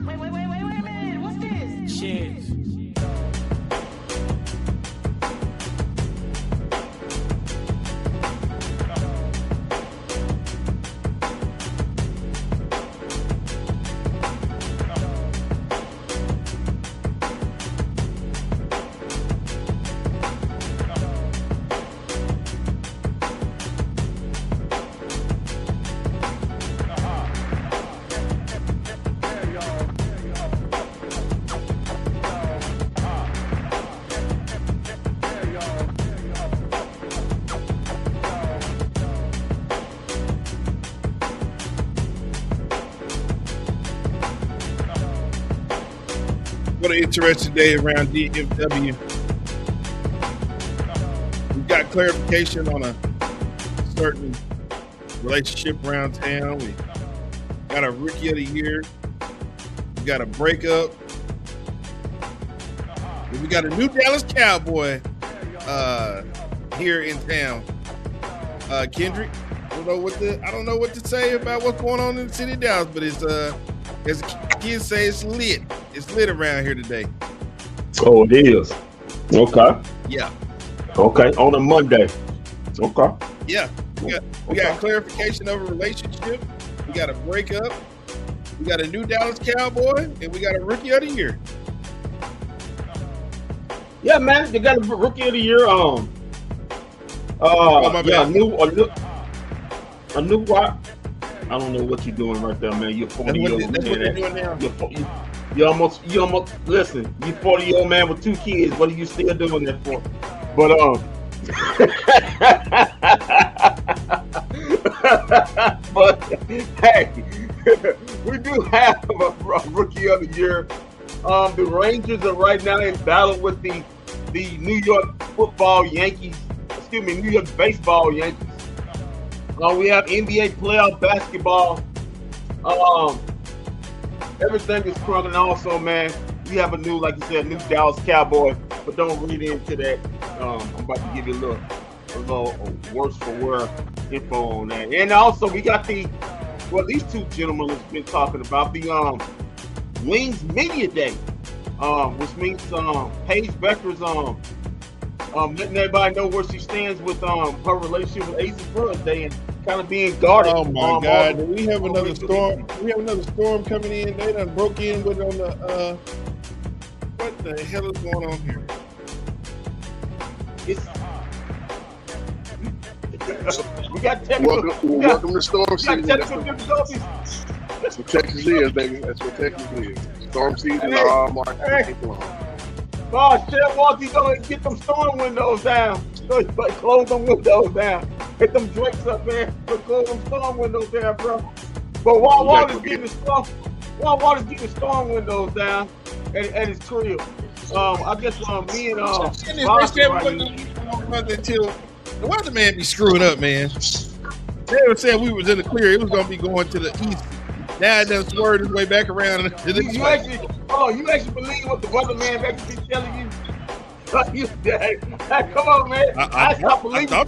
Wait a minute. What's this? Shit. What an interesting day around DFW. We got clarification on a certain relationship around town. We got a rookie of the year. We got a breakup. And we got a new Dallas Cowboy here in town. Kendrick, I don't know what to say about what's going on in the city of Dallas, but it's as kids say, it's lit. It's lit around here today. Oh, it is. Okay. Yeah. Okay. On a Monday. Okay. Yeah. We got clarification of a relationship. We got a breakup. We got a new Dallas Cowboy, and we got a rookie of the year. Yeah, man. They got a rookie of the year. A new what? I don't know what you're doing right there, man. You're 40-year-old man. That's what they're doing now. You almost listen. You 40-year-old man with 2 kids. What are you still doing that for? But but hey, we do have a rookie of the year. The Rangers are right now in battle with the New York football Yankees. Excuse me, New York baseball Yankees. We have NBA playoff basketball. Everything is crumbling. Also, man, we have a new, like you said, new Dallas Cowboy. But don't read into that. I'm about to give you a little worse for wear info on that. And also, we got these 2 gentlemen has been talking about the Wings Media Day, which means Paige Becker's letting everybody know where she stands with her relationship with AZ Day and kind of being guarded. Oh my God! Do we have another storm? We have another storm coming in. They done broke in with on the. What the hell is going on here? We got technical. Welcome to storm season. Technical difficulties. That's what Texas is, baby. That's what Texas is. Storm season all market. Oh, shit, Walter, gonna get them storm windows down. Close them windows down. Get them drakes up, man. Close them storm windows down, bro. But while Walter's getting the storm windows down at his crib, I guess me and until the weatherman be screwing up, man. They were saying we was in the clear. It was gonna be going to the east. Now it done swerved his way back around. You actually believe what the weatherman actually be telling you? Come on, man. I stopped believing. I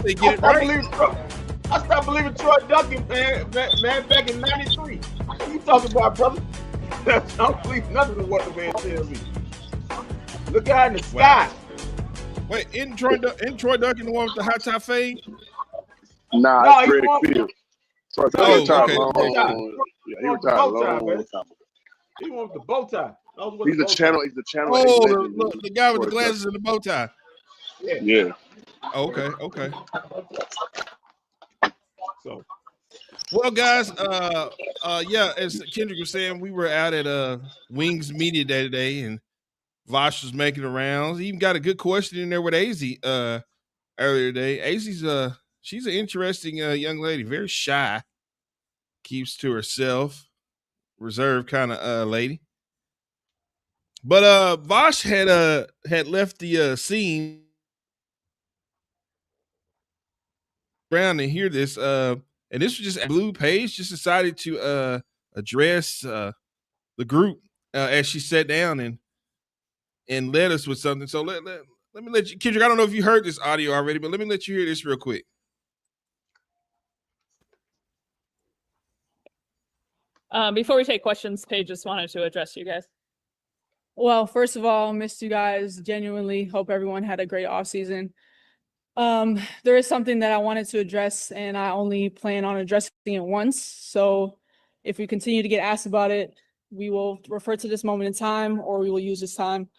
stopped believing Troy Duncan, man, back in '93. What are you talking about, brother? I don't believe nothing of what the man tells me. Look out in the sky. Wait, isn't Troy Duncan the one with the high top fade? Nah, it's Greg Field. Okay. Yeah, he retired a long time ago. He wants the bow tie. He's the channel. Oh, the guy with the glasses and the bow tie. Yeah. Oh, okay. So, well, guys, as Kendrick was saying, we were out at Wings Media Day today, and Vosh was making the rounds. He even got a good question in there with AZ earlier today. AZ's she's an interesting young lady, very shy, keeps to herself, reserved kind of lady. But Vosh had left the scene around to hear this, and this was just Blue Page just decided to address the group as she sat down and led us with something. So let me let you, Kendrick. I don't know if you heard this audio already, but let me let you hear this real quick. Before we take questions, Paige just wanted to address you guys. Well, first of all, missed you guys. Genuinely hope everyone had a great off season. There is something that I wanted to address, and I only plan on addressing it once. So if we continue to get asked about it, we will refer to this moment in time, or we will use this time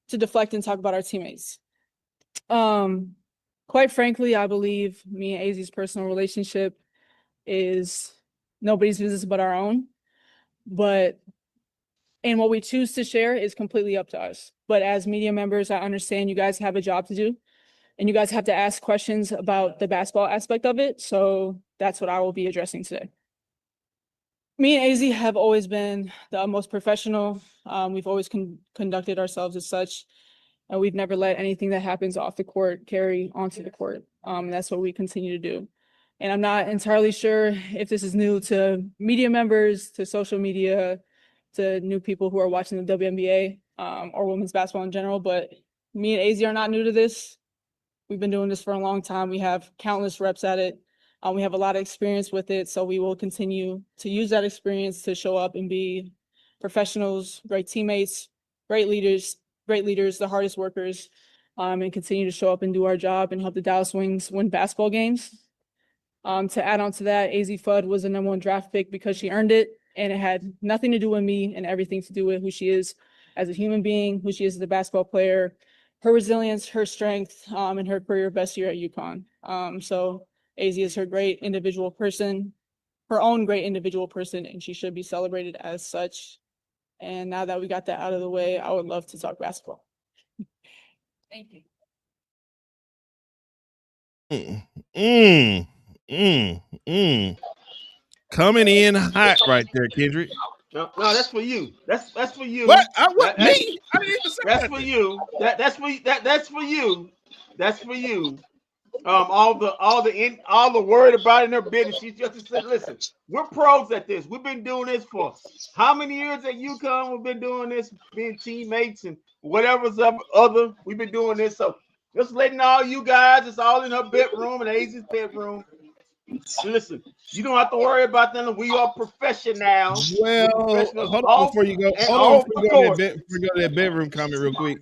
to deflect and talk about our teammates. Quite frankly, I believe me and AZ's personal relationship is nobody's business but our own. And what we choose to share is completely up to us. But as media members, I understand you guys have a job to do, and you guys have to ask questions about the basketball aspect of it. So that's what I will be addressing today. Me and AZ have always been the most professional. We've always conducted ourselves as such, and we've never let anything that happens off the court carry onto the court. That's what we continue to do. And I'm not entirely sure if this is new to media members, to social media, to new people who are watching the WNBA or women's basketball in general, but me and AZ are not new to this. We've been doing this for a long time. We have countless reps at it. We have a lot of experience with it, so we will continue to use that experience to show up and be professionals, great teammates, great leaders, the hardest workers, and continue to show up and do our job and help the Dallas Wings win basketball games. To add on to that, AZ Fudd was the #1 draft pick because she earned it, and it had nothing to do with me and everything to do with who she is as a human being, who she is as a basketball player, her resilience, her strength, and her career best year at UConn. So AZ is her great individual person, her own great individual person, and she should be celebrated as such. And now that we got that out of the way, I would love to talk basketball. Thank you. Coming in hot right there, Kendrick. No, that's for you. That's for you. What? Me? I didn't even say that's for you. That's for you. That's for you. All the worried about in her business. She just said, "Listen, we're pros at this. We've been doing this for how many years at UConn? We've been doing this, being teammates and whatever's other. We've been doing this. So just letting all you guys, it's all in her bedroom and AZ's bedroom. Listen, you don't have to worry about them. We are professionals. Well, hold on before you go. Hold on before you go to that bedroom comment real quick.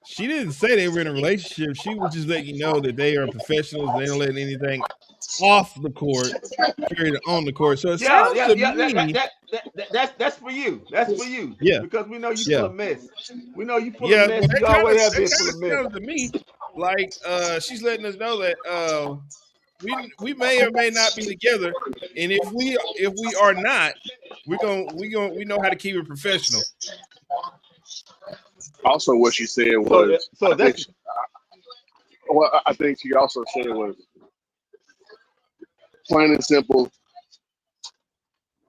She didn't say they were in a relationship. She was just letting you know that they are professionals. They don't let anything off the court, carried on the court. So it sounds to me that's for you. That's for you. Yeah, because we know you full of mess. We know you full of mess. Well, you always have been full of mess. To me, like she's letting us know that we may or may not be together, and if we are not, we know how to keep it professional. Also, what she said was, I think she also said was, plain and simple,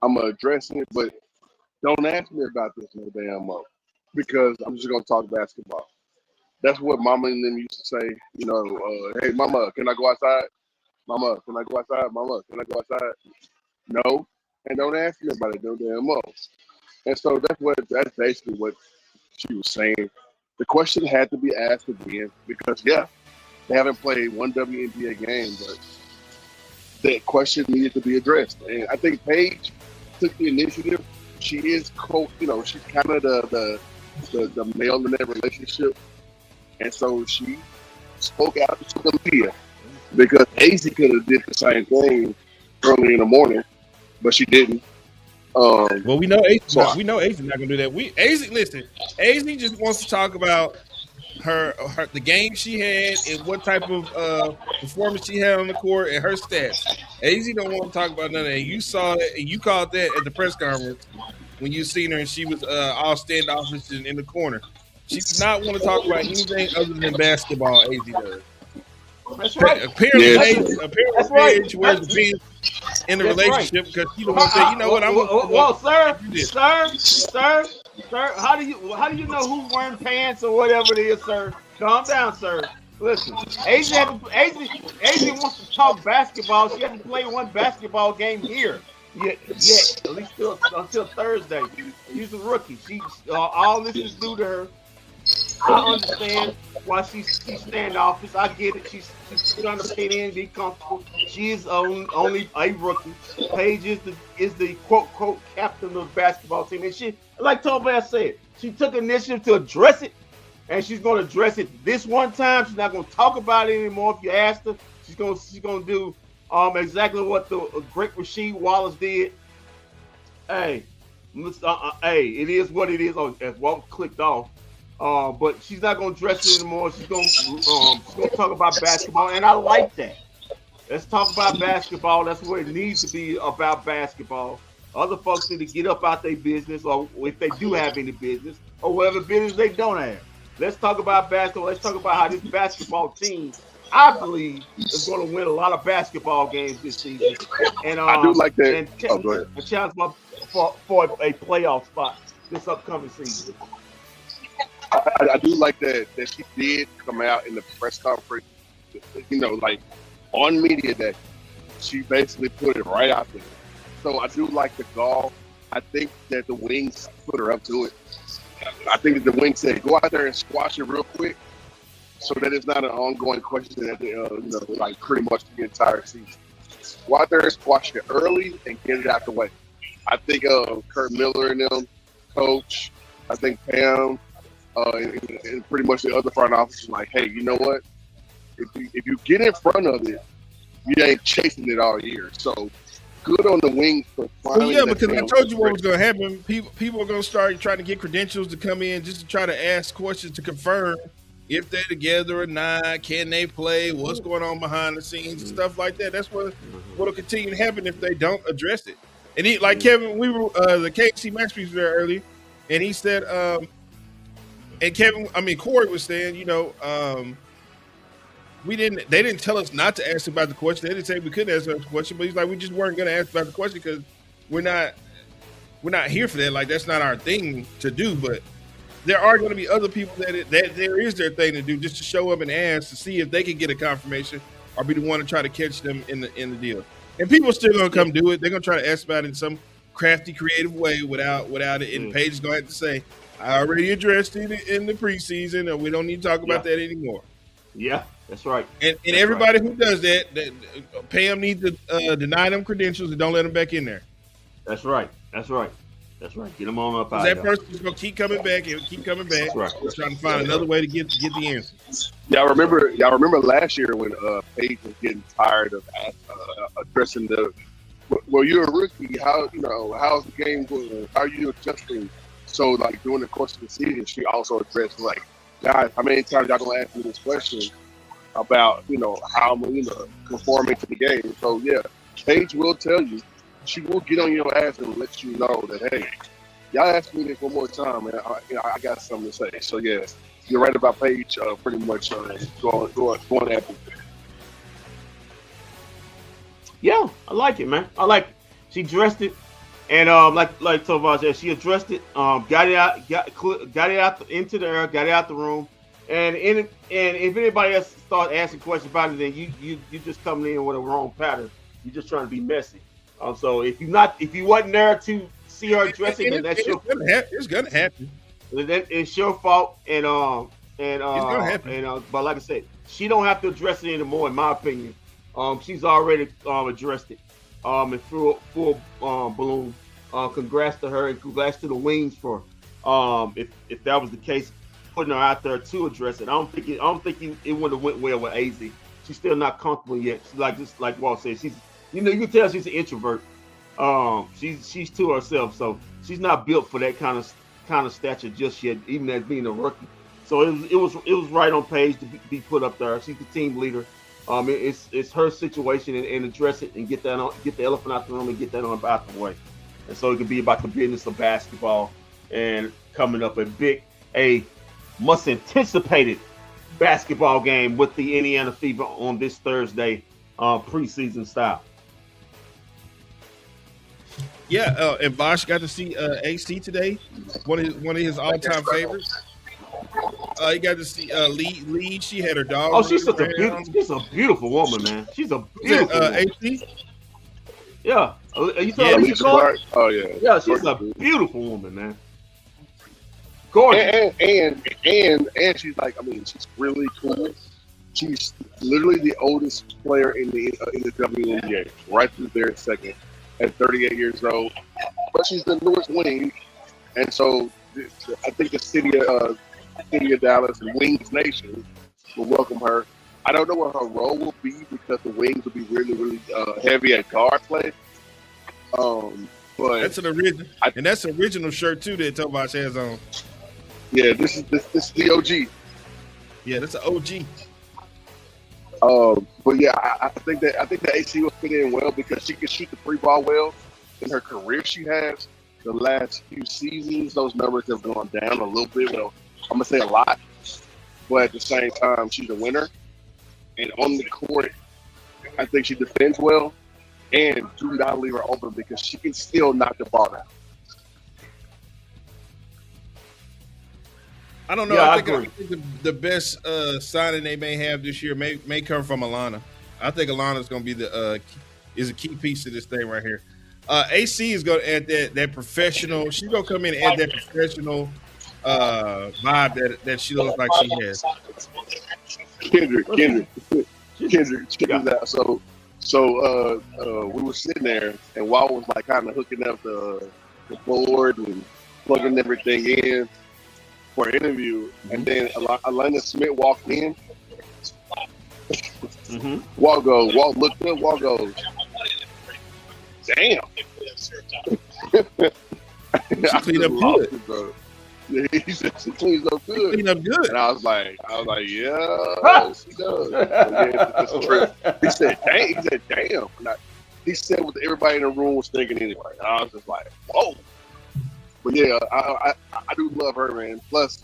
I'm addressing it, but don't ask me about this no damn more, because I'm just gonna talk basketball. That's what Mama and them used to say. You know, hey, Mama, can I go outside? Mama, can I go outside? Mama, can I go outside? No, and don't ask me about it no damn more. And so that's basically what she was saying. The question had to be asked again because, they haven't played one WNBA game, but that question needed to be addressed. And I think Paige took the initiative. She is, she's kind of the male in that relationship. And so she spoke out to the media because AZ could have did the same thing early in the morning, but she didn't. Well, we know AZ not gonna do that. AZ just wants to talk about her the game she had and what type of performance she had on the court and her stats. AZ don't want to talk about none of that. You saw that and you called that at the press conference when you seen her and she was all standoffish in the corner. She does not want to talk about anything other than basketball. AZ does. That's right. Apparently, Paige wears the pants in the relationship because she don't want to say, you know what, I'm sir, how do you know who's wearing pants or whatever it is, sir? Calm down, sir. Listen, AZ wants to talk basketball. She hasn't played one basketball game here yet, at least until Thursday. She's a rookie. All this is due to her I understand why she's standoffish. I get it. She's put on the pin in, be comfortable. She is only a rookie. Paige is the quote captain of the basketball team, and she, like Tobias said, she took initiative to address it, and she's going to address it this one time. She's not going to talk about it anymore. If you asked her, she's going to do exactly what the great Rasheed Wallace did. Hey, it is what it is. As Walt clicked off. But she's not gonna dress it anymore. She's gonna talk about basketball, and I like that. Let's talk about basketball. That's where it needs to be, about basketball. Other folks need to get up out their business, or if they do have any business, or whatever business they don't have. Let's talk about basketball. Let's talk about how this basketball team, I believe, is going to win a lot of basketball games this season. And I do like that. And, go ahead. And challenge for a playoff spot this upcoming season. I do like that she did come out in the press conference, like on media day. She basically put it right out there. So I do like the gall. I think that the Wings put her up to it. I think that the Wings said, go out there and squash it real quick, so that it's not an ongoing question that they, pretty much the entire season. Go out there and squash it early and get it out the way. I think Kurt Miller and them, coach, I think Pam, and pretty much the other front office is like, hey, you know what? If you get in front of it, you ain't chasing it all year. So good on the Wings for finally. Well, yeah, because I told you what was going to happen. People are going to start trying to get credentials to come in just to try to ask questions to confirm if they're together or not. Can they play? What's going on behind the scenes and stuff like that. That's what'll continue to happen if they don't address it. And Kevin, we were the KC Max was there earlier, and he said, and Corey was saying, they didn't tell us not to ask about the question. They didn't say we couldn't ask about the question, but he's like, we just weren't going to ask about the question because we're not here for that. Like, that's not our thing to do. But there are going to be other people that there is their thing to do, just to show up and ask to see if they can get a confirmation or be the one to try to catch them in the deal. And people are still going to come do it. They're going to try to ask about it in some crafty, creative way without it. And Paige is going to have to say, I already addressed it in the preseason, and we don't need to talk about that anymore. Yeah, that's right. And everybody who does that, Pam needs to deny them credentials and don't let them back in there. That's right. That's right. That's right. Get them on up out. That person's going to keep coming back and keep coming back. That's right. We're trying to find another way to get the answer. Y'all remember last year when Paige was getting tired of addressing the, well, you're a rookie. How's the game going? How are you adjusting? So, during the course of the season, she also addressed, guys, how many times y'all gonna ask me this question about, how I'm, conforming to the game? So, yeah, Paige will tell you. She will get on your ass and let you know that, hey, y'all ask me this one more time, and I got something to say. So, yeah, you're right about Paige pretty much going after it. Yeah, I like it, man. I like it. She dressed it. And like Tovar said, she addressed it, got it out into the air, got it out the room, and if anybody else start asking questions about it, then you just coming in with a wrong pattern. You're just trying to be messy. So if you wasn't there to see her address it, then that's your. It's gonna happen. Then it's your fault, and it's gonna happen. But like I said, she don't have to address it anymore, in my opinion. She's already addressed it. And threw a full balloon. Congrats to her and congrats to the Wings for if that was the case, putting her out there to address it. I don't think it would have went well with AZ. She's still not comfortable yet. She's like Walt said, she's you can tell she's an introvert. She's to herself, so she's not built for that kind of stature just yet, even as being a rookie. So it was right on Paige to be put up there. She's the team leader. It's her situation and address it and get the elephant out the room and get that on out the way. And so it could be about the business of basketball and coming up a much anticipated basketball game with the Indiana Fever on this Thursday, preseason style. Yeah, and Bosch got to see AC today, one of his all-time favorites. You got to see Lee. She had her dog. Oh, she's a beautiful woman, man. She's a beautiful woman. AC? Yeah. You saw Alicia Clark? Oh, yeah. Yeah, she's a beautiful woman, man. gorgeous. And she's like, I mean, she's really cool. She's literally the oldest player in the WNBA, right through there second at 38 years old. But she's the newest wing, and so I think the city of Dallas and Wings Nation will welcome her. I don't know what her role will be because the Wings will be really, really heavy at guard play. But that's an original, and that's an original shirt too that Tobias has on. Yeah, this is the OG. Yeah, that's an OG. But yeah, I think that AC will fit in well because she can shoot the free ball well. In her career, she has. The last few seasons, those numbers have gone down a little bit. Well, I'm gonna say a lot, but at the same time, she's a winner. And on the court, I think she defends well. And do not leave her open because she can still knock the ball down. I don't know. Yeah, I think the best signing they may have this year may come from Alana. I think Alana's going to be is a key piece to this thing right here. AC is going to add that professional. She's going to come in and add that professional vibe that she looks like she has. Kendrick, check this out. So we were sitting there, and Wall was like kind of hooking up the board and plugging everything in for an interview, and then Alana Smith walked in. Wall looked up, Wall goes, damn. She cleaned up good. Yeah, he said she cleans up good. Clean up good. And I was like, yeah, she does. Yeah, that's true. He said, damn. He said what everybody in the room was thinking anyway. And I was just like, whoa. But yeah, I do love her, man. Plus,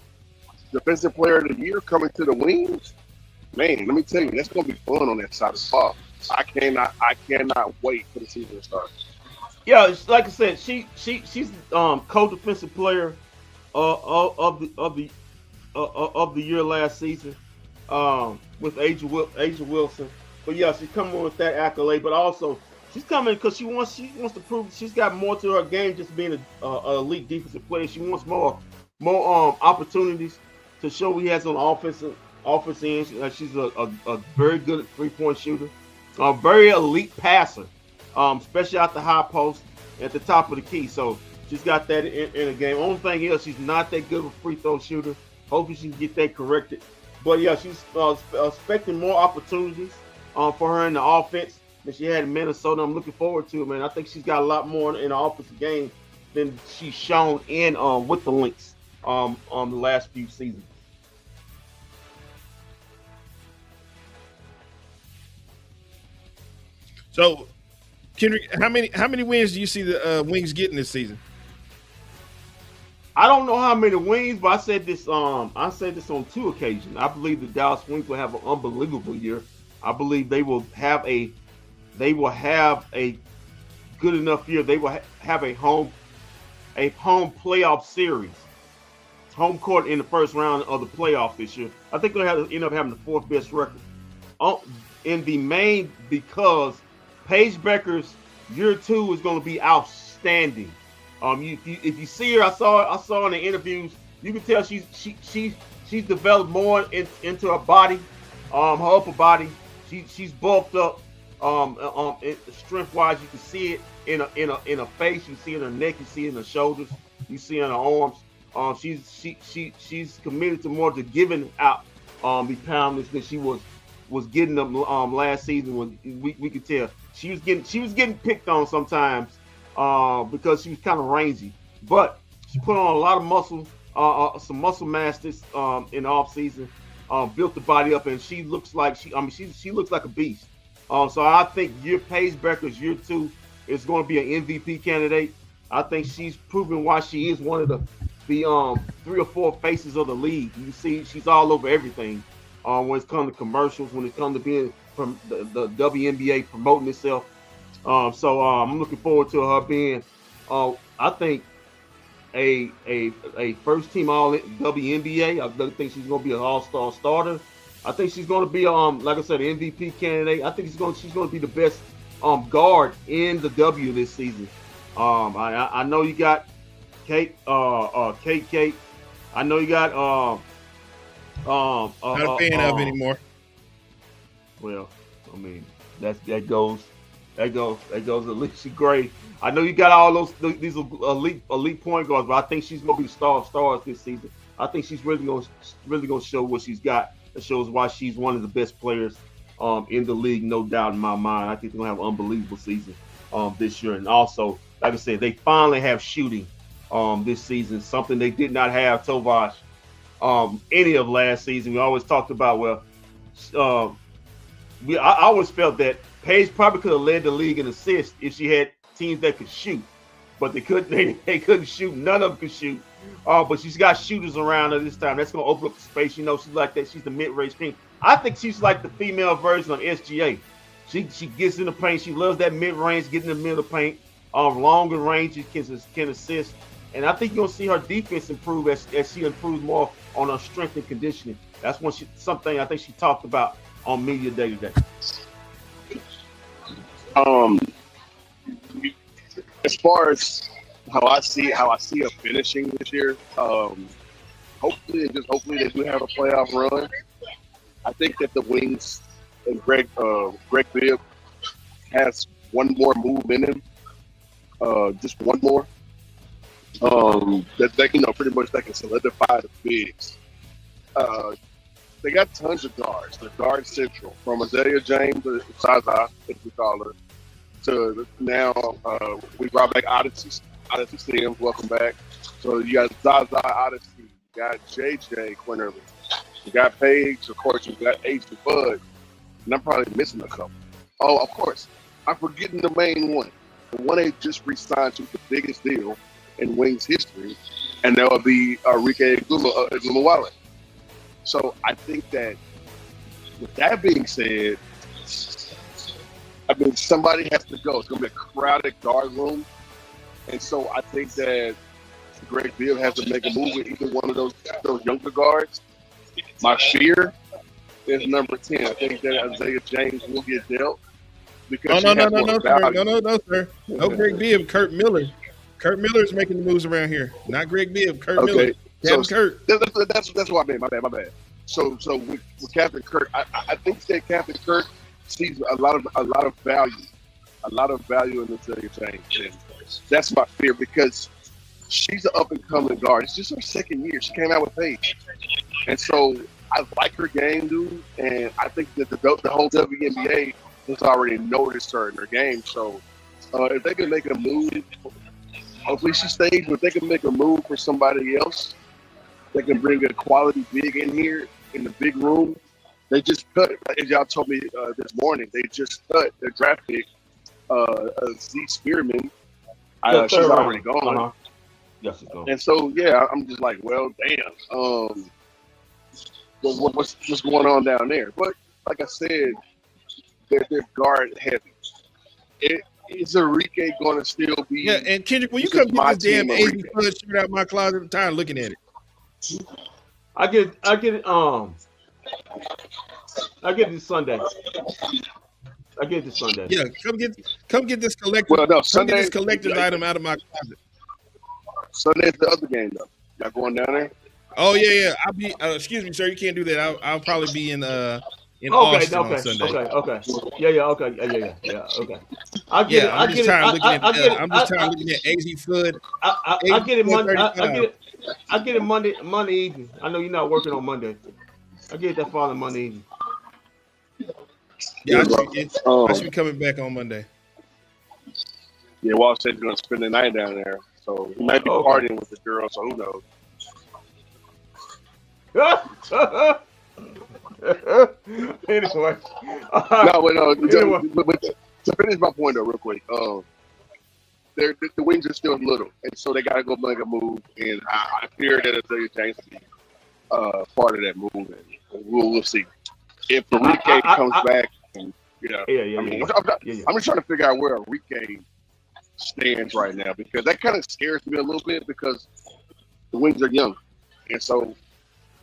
Defensive Player of the Year coming to the Wings. Man, let me tell you, that's gonna be fun on that side of the ball. I cannot wait for the season to start. Yeah, like I said, she's co-defensive player of the year last season with Asia Wilson. But yeah, she's coming with that accolade. But also, she's coming because she wants to prove she's got more to her game just being an elite defensive player. She wants more opportunities to show he has on offense end. She's a very good 3-point shooter, a very elite passer, especially at the high post at the top of the key. So she's got that in the game. Only thing is she's not that good of a free throw shooter. Hopefully she can get that corrected. But yeah, she's expecting more opportunities for her in the offense than she had in Minnesota. I'm looking forward to it, man. I think she's got a lot more in the offensive game than she's shown in with the Lynx on the last few seasons. So, Kendrick, how many wins do you see the Wings getting this season? I don't know how many wins, but I said this on 2 occasions. I believe the Dallas Wings will have an unbelievable year. I believe they will have a good enough year. They will have a home playoff series, home court in the first round of the playoff this year. I think they'll end up having the 4th best record in the main because Paige Becker's year 2 is going to be outstanding. If you see her, I saw in the interviews, you can tell she's developed more into her body, her upper body. She's bulked up, strength wise. You can see it in her face. You see it in her neck. You see it in her shoulders. You see it in her arms. She's committed to more to giving out the pounders than she was getting them last season. When we could tell she was getting picked on sometimes because she was kind of rangy, but she put on a lot of muscle, some muscle mass this in the off season, built the body up, and she looks like she looks like a beast. So I think Paige Becker's year 2 is going to be an MVP candidate. I think she's proven why she is one of the 3 or 4 faces of the league. You see, she's all over everything. When it comes to commercials, when it comes to being from the WNBA promoting itself. So I'm looking forward to her being, I think, a first team all WNBA. I think she's going to be an all-star starter. I think she's going to be, like I said, an MVP candidate. I think she's going to be the best guard in the W this season. I know you got Kate. I I know you got Not a fan of anymore. Well, I mean that goes Alicia Gray. I know you got all these elite point guards, but I think she's gonna be the star of stars this season. I think she's really gonna show what she's got. It shows why she's one of the best players in the league, no doubt in my mind. I think they're gonna have an unbelievable season this year. And also, like I said, they finally have shooting this season, something they did not have Tovash any of last season. We always talked about, I always felt that Paige probably could have led the league in assists if she had teams that could shoot, but they couldn't shoot. None of them could shoot. But she's got shooters around her this time. That's going to open up the space. You know, she's like that. She's the mid-range king. I think she's like the female version of SGA. She gets in the paint. She loves that mid-range, getting in the middle of the paint. Longer range, can assist. And I think you're going to see her defense improve as she improves more on her strength and conditioning. That's something I think she talked about on Media Day today. As far as how I see her finishing this year, hopefully they do have a playoff run. I think that the Wings and Greg Bibb has one more move in him, just one more. That they pretty much they can solidify the bigs. They got tons of guards. The guard central from Isaiah James to Zaza, as we call her, to now we brought back Odyssey Sims. Welcome back. So you got Zaza, Odyssey, you got JJ Quinterly, you got Paige, of course, you got Ace and Bud, and I'm probably missing a couple. Oh, of course, I'm forgetting the main one. The one they just re-signed to the biggest deal in Wings history, and that would be Enrique Gumawale. So I think that, with that being said, I mean, somebody has to go. It's going to be a crowded guard room. And so I think that Greg Bibb has to make a move with either one of those younger guards. My fear is number 10. I think that Isaiah James will get dealt. Because No, sir. No Greg Bibb, Kurt Miller. Kurt Miller is making the moves around here. Not Greg Bibb, Kurt Miller. Captain Kurt. That's what I mean. My bad. So with Captain Kurt, I think that Captain Kurt sees a lot of value in Isaiah James, and that's my fear because she's an up and coming guard. It's just her second year. She came out with Paige, and so I like her game, dude. And I think that the whole WNBA has already noticed her in her game. So if they can make a move, hopefully she stays. But if they can make a move for somebody else, they can bring a quality big in here in the big room. They just cut, as y'all told me this morning, they just cut their draft pick, Z Spearman. She's already gone. Uh-huh. Yes, it's gone. And so, I'm just like, well, damn. What's going on down there? But like I said, they're guard heavy. Is Enrique going to still be? Yeah, and Kendrick, when you come get this damn AZ Flood shirt out of my closet, I'm tired of looking at it. I get it this Sunday. Yeah, come get this collector. Well, no, Sunday, get this collector's item out of my closet. Sunday's the other game though. Y'all going down there? Oh yeah. I'll be. Excuse me, sir. You can't do that. I'll probably be in Austin on Sunday. Okay. Yeah. Okay. I'm just tired of looking at AZ Flood. I get it Monday. I get it Monday evening. I know you're not working on Monday. I get that following Monday evening. Yeah, I should be coming back on Monday. Yeah, Walt said he's going to spend the night down there. So he might be partying with the girl, so who knows? Anyway. But to finish my point, though, real quick, the Wings are still little, and so they got to go make a move, and I fear that Isaiah James will be part of that move, and we'll see. If Enrique comes back, and, I'm just trying to figure out where Enrique stands right now, because that kind of scares me a little bit, because the Wings are young, and so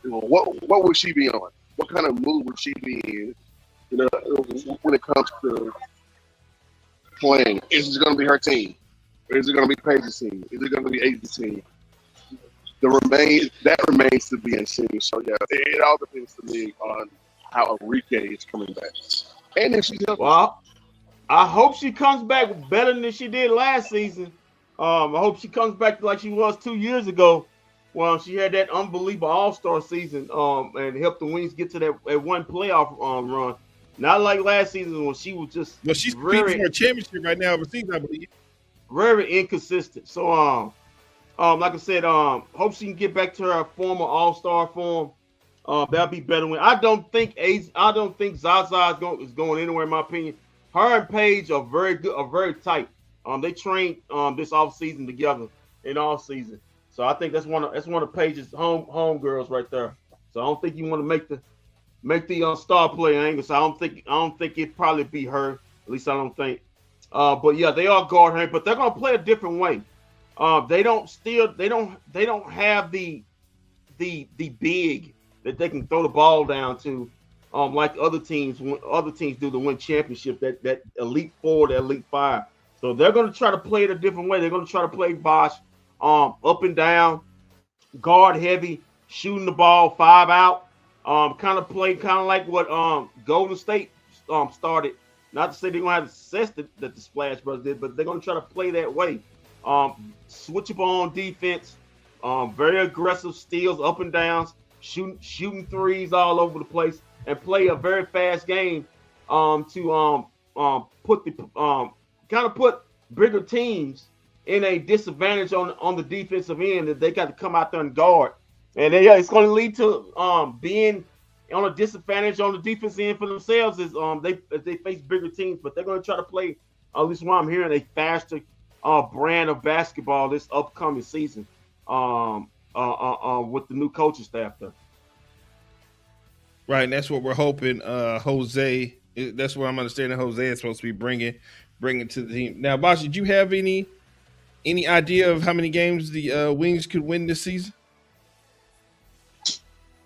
what would she be on? What kind of move would she be in? When it comes to playing, is it going to be her team? Or is it going to be Paige's team? Is it going to be AZ's team? that remains to be seen. So yeah, it all depends to me on how Enrique is coming back, and if she's healthy. Well, I hope she comes back better than she did last season. I hope she comes back like she was 2 years ago, when she had that unbelievable All-Star season, and helped the Wings get to that one playoff run. Not like last season when she was just she's competing for a championship right now overseas, I believe. Very inconsistent. So like I said, hope she can get back to her former All-Star form. That'll be better. I don't think Zaza is going anywhere, in my opinion. Her and Paige are very good, are very tight. They trained this off season together in all season. So I think that's one of Paige's home girls right there. So I don't think you want to make the star player angle. So I don't think it'd probably be her. At least I don't think. But yeah, they are guard her, but they're gonna play a different way. They don't have the big that they can throw the ball down to, like other teams do to win championship. That elite four, that elite five. So they're gonna try to play it a different way. They're gonna try to play Bosch, up and down, guard heavy, shooting the ball 5 out. Kind of like what Golden State started. Not to say they're gonna have the success that the Splash Brothers did, but they're gonna try to play that way. Switch up on defense, very aggressive steals, up and downs, shooting threes all over the place, and play a very fast game to put bigger teams in a disadvantage on the defensive end, that they got to come out there and guard. And it's going to lead to being on a disadvantage on the defense end for themselves as they face bigger teams. But they're going to try to play, at least what I'm hearing, a faster brand of basketball this upcoming season with the new coaching staff there. Right, and that's what we're hoping. Jose, that's what I'm understanding. Jose is supposed to be bringing to the team. Now, Bosh, did you have any idea of how many games the Wings could win this season?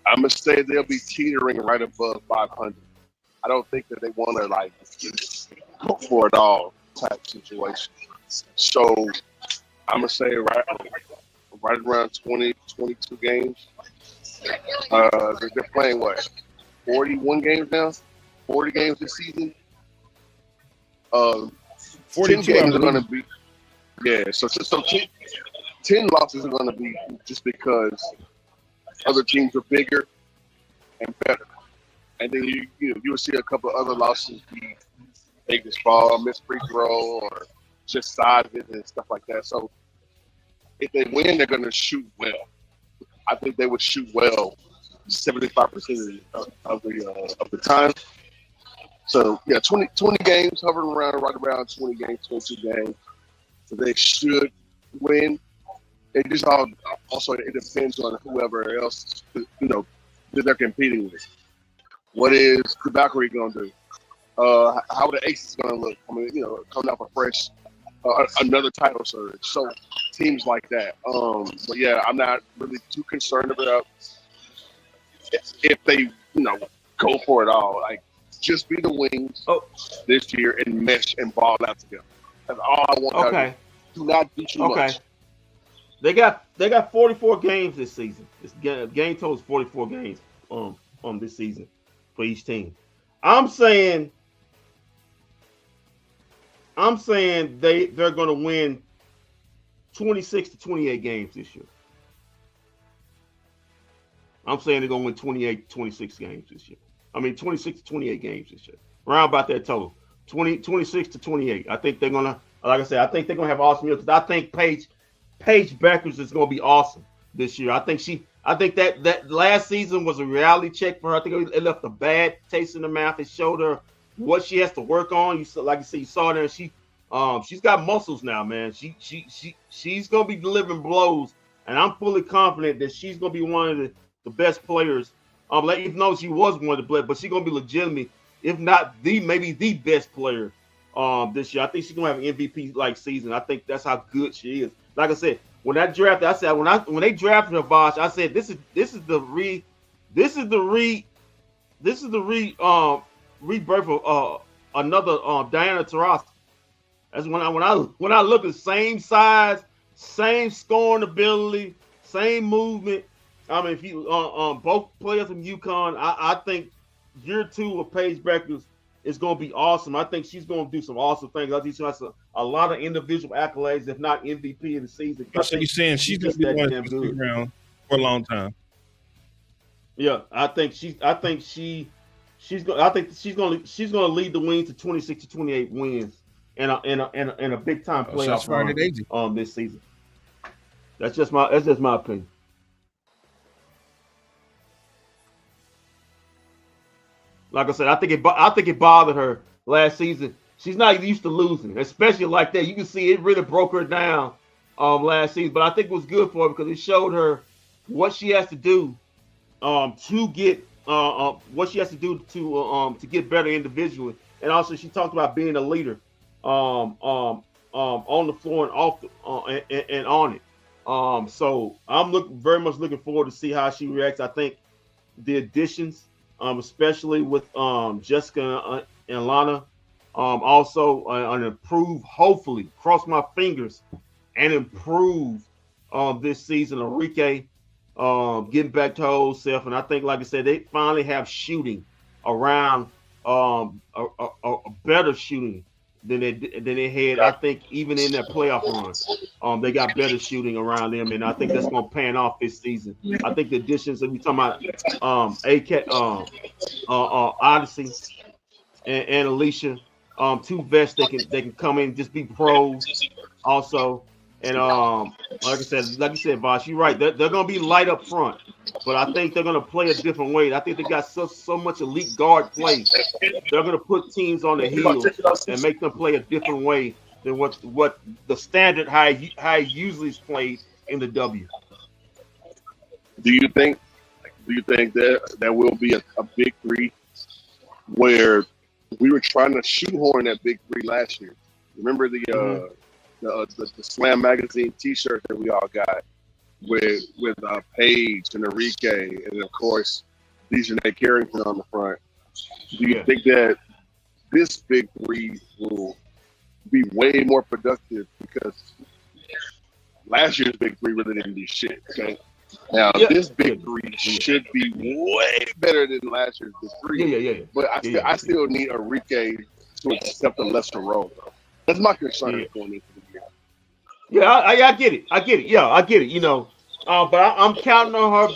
I'm gonna say they'll be teetering right above 500. I don't think that they want to go for it all type situation. So I'm gonna say right around 20, 22 games. They're playing what, 41 games now? 40 games this season. 10 games are gonna be, So 10 losses are gonna be just because other teams are bigger and better, and then you'll see a couple of other losses be Vegas ball, missed free throw, or just side of it and stuff like that. So if they win, they're going to shoot well. I think they would shoot well 75% of the time. So yeah, 20 games, hovering right around 20 games, 22 games. So they should win. It just it depends on whoever else that they're competing with. What is the Valkyrie going to do? How the Aces going to look? I mean, coming off a fresh another title surge. So teams like that. But yeah, I'm not really too concerned about if they go for it all. Like, just be the Wings this year and mesh and ball out together. That's all I want. Okay. Do not do too much. They got 44 games this season. This game total is 44 games on this season for each team. I'm saying they're going to win 26 to 28 games this year. I'm saying they're going to win 26 games this year. I mean 26 to 28 games this year. Around about that total. 26 to 28. I think they're going to, like I said, I think they're going to have awesome years. I think Paige Beckers is going to be awesome this year. I think that last season was a reality check for her. I think it left a bad taste in the mouth. It showed her what she has to work on. You saw there. She's got muscles now, man. She's going to be delivering blows, and I'm fully confident that she's going to be one of the best players. Even though she was one of the best, but she's going to be legitimate, if not maybe the best player this year. I think she's going to have an MVP like season. I think that's how good she is. Like I said, when they drafted her, Bosh, I said this is the rebirth of another Diana Taurasi. That's when I look at same size, same scoring ability, same movement. I mean, if you both players from UConn, I think year 2 of Paige Beckers is going to be awesome. I think she's going to do some awesome things. I think she has a lot of individual accolades, if not MVP of the season. So you're saying she's going to be one that's going to stick around for a long time. Yeah, I think she's going to lead the Wings to 26 to 28 wins and a big time playoff run this season. That's just my opinion. Like I said, I think it bothered her last season. She's not used to losing, especially like that. You can see it really broke her down last season. But I think it was good for her because it showed her what she has to do to get better individually. And also, she talked about being a leader on the floor and off and on it. So I'm very much looking forward to see how she reacts. I think the additions, especially with Jessica and Lana, also an improved, hopefully, cross my fingers, and improved this season. Enrique getting back to her old self, and I think, like I said, they finally have shooting around a better shooting than they had. I think even in that playoff run, they got better shooting around them, and I think that's going to pan off this season. I think the additions that we talking about, Odyssey and Alicia, 2 vets they can come in and just be pros also. And like you said, Vosh, you're right. They're going to be light up front, but I think they're going to play a different way. I think they got so much elite guard play. They're going to put teams on their heels and make them play a different way than what the standard how it usually is played in the W. Do you think that there will be a big 3 where we were trying to shoehorn that big 3 last year? Remember the Slam Magazine T-shirt that we all got with Paige and Enrique, and of course Dejanay Carrington on the front. Do you think that this big 3 will be way more productive? Because last year's big 3 really didn't do shit. Okay, now this big 3 should be way better than last year's big 3. But I still need Enrique to accept a lesser role, though. That's my concern going into the year. Yeah, I get it. Yeah, I get it. But I'm counting on her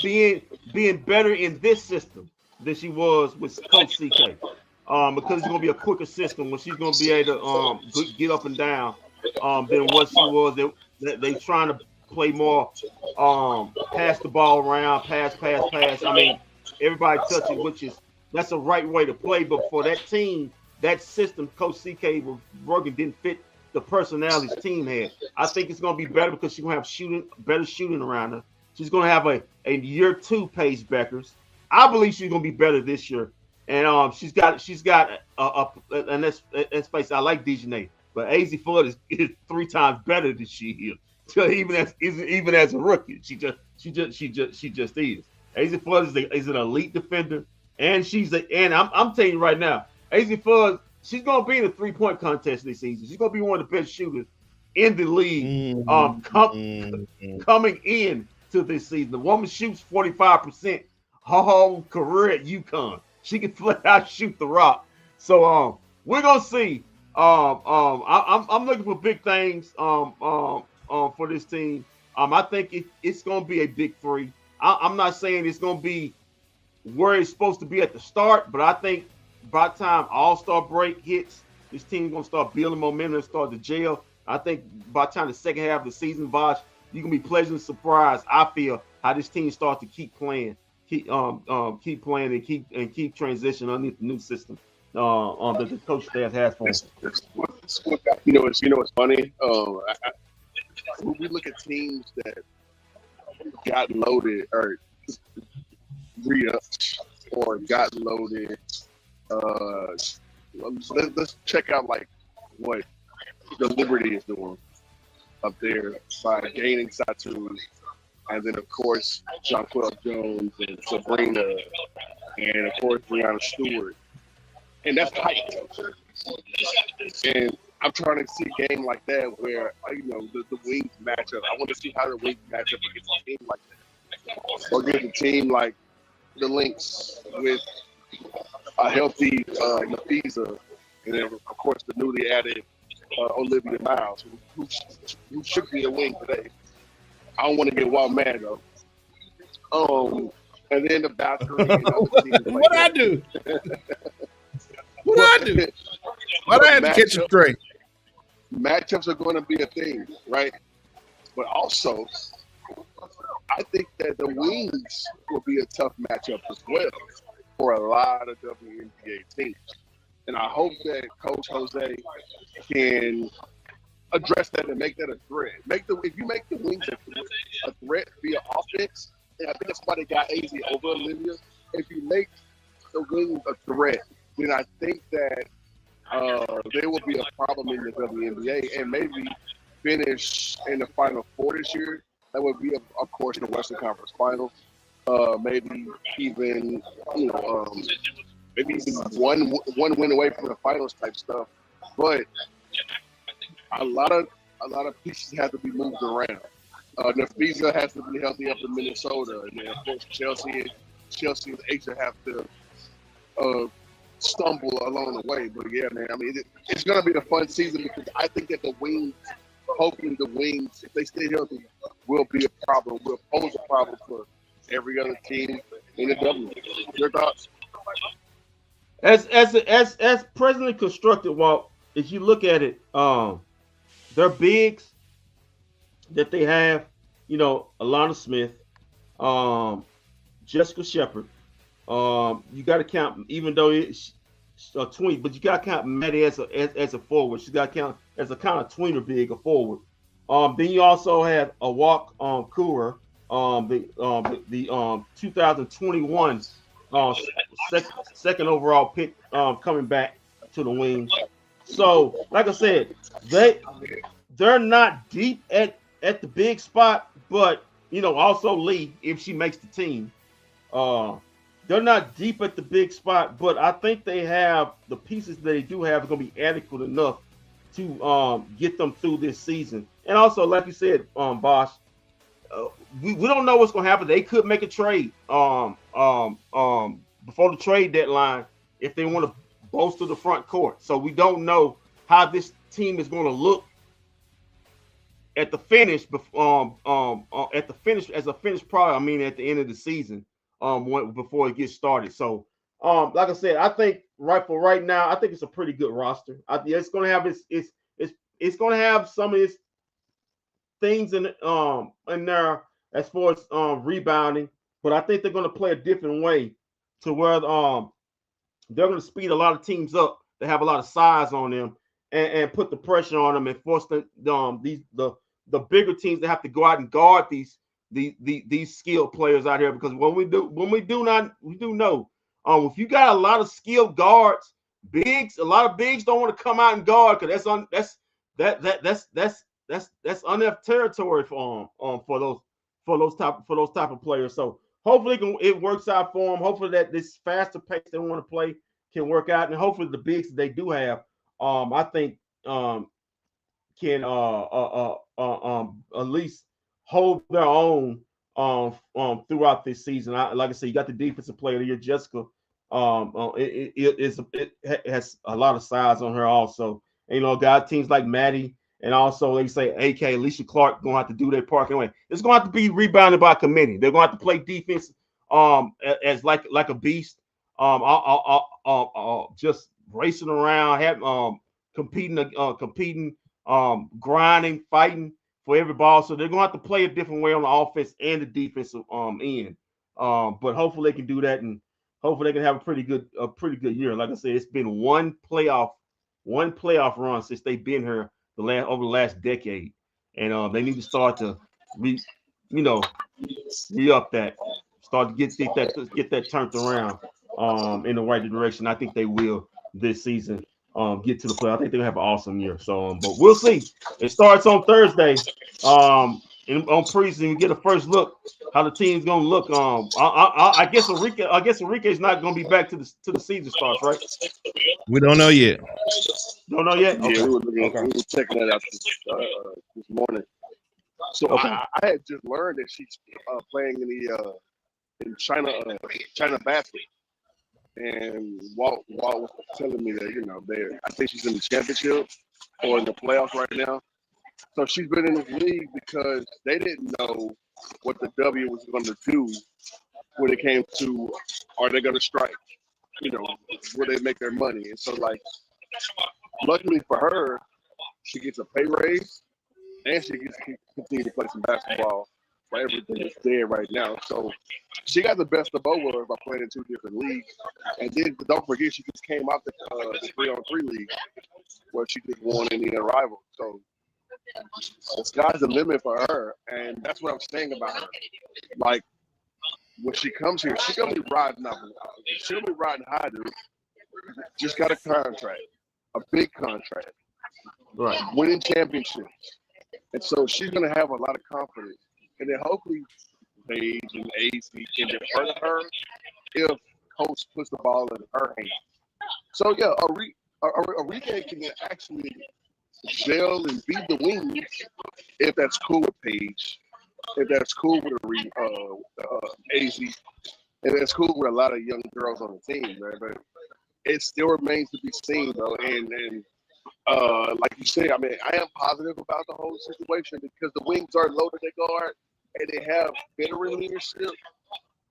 being better in this system than she was with Coach CK. Because it's gonna be a quicker system when she's gonna be able to get up and down than what she was. They trying to play more pass the ball around, pass. I mean, everybody touch it, that's the right way to play. But for that team, that system Coach CK was working didn't fit the personalities team had. I think it's going to be better because she's going to have better shooting around her. She's going to have a year 2 Paige Beckers. I believe she's going to be better this year. And she's got and let's face it, I like Dejanay, but AZ Flood is 3 times better than she is. So even as a rookie, she just is. AZ Flood is an elite defender, and I'm telling you right now, AZ Flood, she's going to be in the 3-point contest this season. She's going to be one of the best shooters in the league coming in to this season. The woman shoots 45% her whole career at UConn. She can flat out shoot the rock. So we're going to see. I'm looking for big things for this team. I think it's going to be a big 3. I'm not saying it's going to be where it's supposed to be at the start, but I think by the time All-Star break hits, this team's going to start building momentum and start to gel. I think by the time the second half of the season, Vosh, you can be pleasantly surprised, I feel, how this team starts to keep playing and keep transitioning underneath the new system that the coach staff has for them. It's funny. When we look at teams that got loaded or re-upped or got loaded, let's check out like what the Liberty is doing up there by gaining Satu, and then of course Jonquel Jones and Sabrina, and of course Brianna Stewart, and that's height. And I'm trying to see a game like that where the wings match up. I want to see how the wings match up against a team like that, or against a team like the Lynx with a healthy Nafisa, and then of course the newly added Olivia Miles, who should be a wing today. I don't want to get wild mad though. And then the Valkyrie. What I do? What I do? Why do I have to catch a stray? Matchups are going to be a thing, right? But also, I think that the wings will be a tough matchup as well for a lot of WNBA teams. And I hope that Coach Jose can address that and make that a threat. If you make the wings a threat via offense, and I think that's why they got AZ over Olivia. If you make the wings a threat, then I think that there will be a problem in the WNBA and maybe finish in the Final Four this year. That would be, of course, in the Western Conference Finals. Maybe even, maybe even one win away from the finals type stuff. But a lot of pieces have to be moved around. Nafisa has to be healthy up in Minnesota, and then of course Chelsea and Asia have to stumble along the way. But yeah, man, I mean it's gonna be a fun season because I think that the Wings, if they stay healthy, will be a problem. Will pose a problem for every other team in the W. Your thoughts? As presently constructed, Walt, if you look at it, their bigs that they have, Alana Smith, Jessica Shepard. You got to count, even though it's a tween, but you got to count Medai as a forward. She got to count as a kind of tweener big, a forward. Then you also have a walk on CooPer, the 2021 second overall pick, coming back to the wing. So, like I said, they're not deep at the big spot, but also Lee, if she makes the team, they're not deep at the big spot. But I think they have the pieces that they do have are going to be adequate enough to get them through this season. And also, like you said, Bosch, we don't know what's going to happen. They could make a trade before the trade deadline if they want to bolster the front court. So we don't know how this team is going to look at the finish. At the finish as a finished product. I mean, at the end of the season, before it gets started. So, like I said, I think right now, I think it's a pretty good roster. It's going to have it's going to have some of its things in there as far as rebounding, but I think they're going to play a different way to where they're going to speed a lot of teams up that have a lot of size on them and put the pressure on them and force the bigger teams that have to go out and guard these skilled players out here, because we do know if you got a lot of skilled guards, a lot of bigs don't want to come out and guard because that's enough territory for those type of players. So hopefully it works out for them. Hopefully that this faster pace they want to play can work out, and hopefully the bigs that they do have, I think can at least hold their own throughout this season. Like I said, you got the defensive player of the year, Jessica. It has a lot of size on her also. And, got teams like Maddie, and also they say AK, Alicia Clark going to have to do their part. Anyway, it's going to have to be rebounded by committee. They're going to have to play defense as like a beast. Just racing around, competing, grinding, fighting for every ball. So they're going to have to play a different way on the offense and the defensive end. But hopefully they can do that, and hopefully they can have a pretty good year. Like I said, it's been one playoff run since they've been here over the last decade, and they need to start to re-up that, start to get that turned around in the right direction. I think they will this season. Get to the play. I think they're gonna have an awesome year. So, but we'll see. It starts on Thursday. on preseason, you get a first look how the team's gonna look. I guess Enrique's not gonna be back to the season starts, right? We don't know yet. Don't know yet. Yeah, Okay. we were checking that out this morning. So Okay. I had just learned that she's playing in China basket, and Walt was telling me that I think she's in the championship or in the playoffs right now. So she's been in this league because they didn't know what the W was going to do when it came to, are they going to strike? Where they make their money. And so, luckily for her, she gets a pay raise and she gets to continue to play some basketball for everything that's there right now. So she got the best of both worlds by playing in two different leagues. And then don't forget, she just came out the 3-on-3 league where she just won in the arrival. So the sky's the limit for her, and that's what I'm saying about her. When she comes here, she's gonna be riding up. She'll be riding high, dude. Just got a contract, a big contract, Right. winning championships, and so she's gonna have a lot of confidence. And then hopefully, Paige and AC can defer to her if Coach puts the ball in her hands. So yeah, Enrique can actually gel and beat the wings if that's cool with Paige, if that's cool with AZ, and that's cool with a lot of young girls on the team, man. But it still remains to be seen, though. And like you said, I mean, I am positive about the whole situation because the wings are loaded at guard, and they have veteran leadership,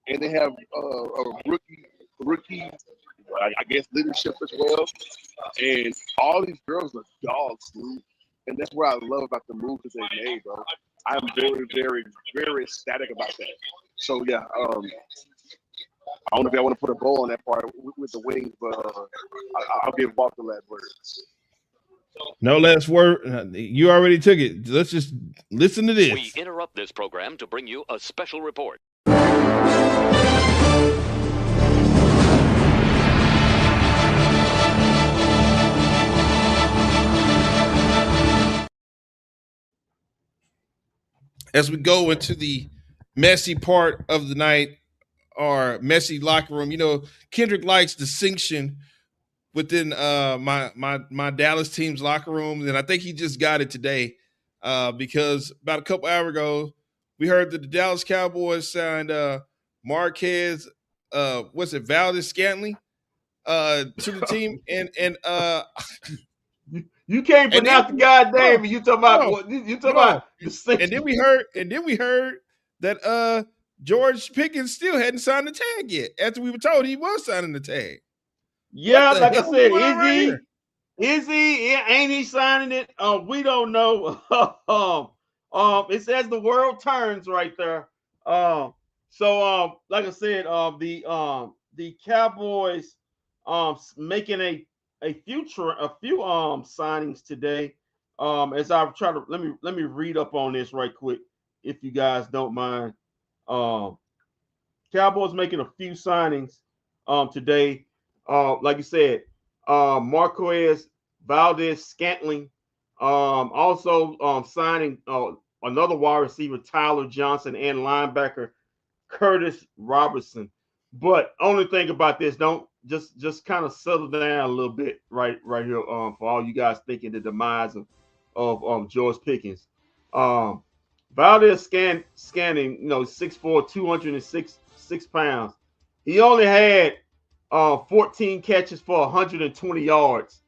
and they have a rookie. I guess leadership as well, and all these girls are dogs, dude. And that's what I love about the moves that they made, bro. I'm very, very, very ecstatic about that. So yeah, I don't know if I want to put a bow on that part with the wings, but I'll give Walt the last word. No last word. You already took it. Let's just listen to this. We interrupt this program to bring you a special report. As we go into the messy part of the night, our messy locker room, Kendrick likes distinction within my Dallas team's locker room, and I think he just got it today because about a couple hours ago, we heard that the Dallas Cowboys signed Marquez, Valdez-Scantling to the team, and You can't pronounce the guy's name, and you talking about what? You talking about distinction. And then we heard that George Pickens still hadn't signed the tag yet. After we were told he was signing the tag. Yeah, like I said, is he? Ain't he signing it? We don't know. It says the world turns right there. So like I said, the Cowboys making a few signings today. As I try to let me read up on this right quick, if you guys don't mind. Cowboys making a few signings today. Like you said, Marquez Valdez-Scantling. Also signing another wide receiver, Tyler Johnson, and linebacker Curtis Robertson. But only thing about this, don't just kind of settle down a little bit right here for all you guys thinking the demise of George Pickens. Valdez-Scantling, 6'4", 206 pounds. He only had 14 catches for 120 yards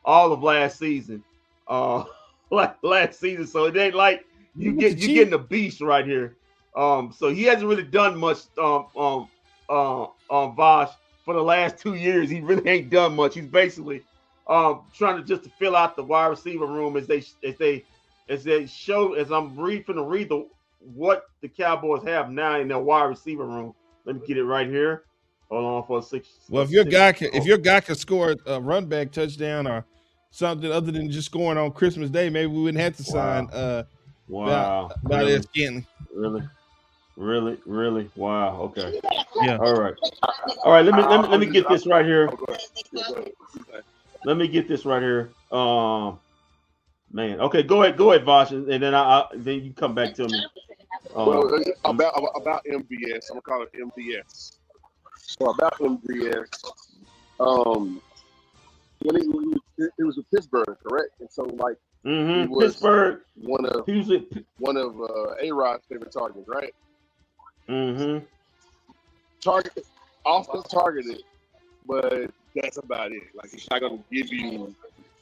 all of last season. Last season, so it ain't like you're getting a beast right here. So he hasn't really done much. Vosh, for the last 2 years, he really ain't done much. He's basically trying to fill out the wide receiver room as they show, as I'm read what the Cowboys have now in their wide receiver room. Let me get it right here. Hold on for a six. Well, if your guy could score a run back touchdown or something other than just scoring on Christmas Day, maybe we wouldn't have to sign Valdez-Scantling. Really? Wow. Okay. Yeah. All right. Let me get this right here. Let me get this right here. Man, okay, go ahead, Vosh, and then then you come back to me. Well, about MVS, I'm gonna call it MVS. So about MVS, when it was with Pittsburgh, correct? And so like he was Pittsburgh, one of A-Rod's favorite targets, right? Often targeted, but that's about it. Like he's not gonna give you,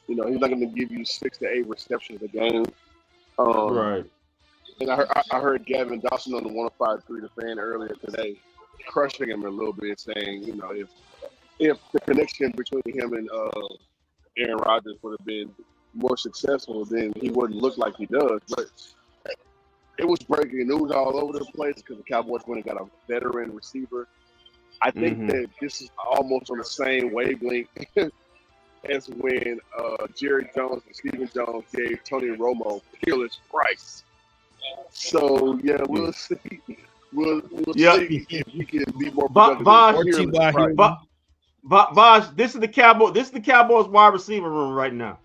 he's not gonna give you 6 to 8 receptions a game. Right. And I heard Gavin Dawson on the 105.3 The Fan earlier today, crushing him a little bit, saying, if the connection between him and Aaron Rodgers would have been more successful, then he wouldn't look like he does. But it was breaking news all over the place because the Cowboys went and got a veteran receiver. I think that this is almost on the same wavelength as when Jerry Jones and Stephen Jones gave Tony Romo peerless price. So we'll see. We'll see if he can be more productive. Bosh, this is the Cowboys wide receiver room right now.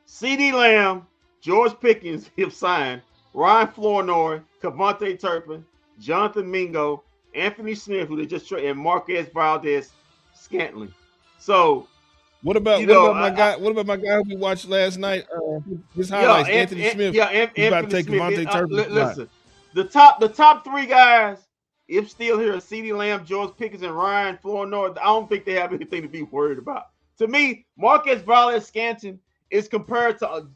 CeeDee Lamb, George Pickens have signed, Ryan Flournoy, Cavonte Turpin, Jonathan Mingo, Anthony Smith, who they just traded, and Marquez Valdez-Scantling. So what about my guy who we watched last night? His highlights, Anthony Smith. He's about to take Cavonte Turpin. Listen, the top 3 guys, if still here, are CeeDee Lamb, George Pickens, and Ryan Flournoy. I don't think they have anything to be worried about. To me, Marquez Valdez-Scantling is compared to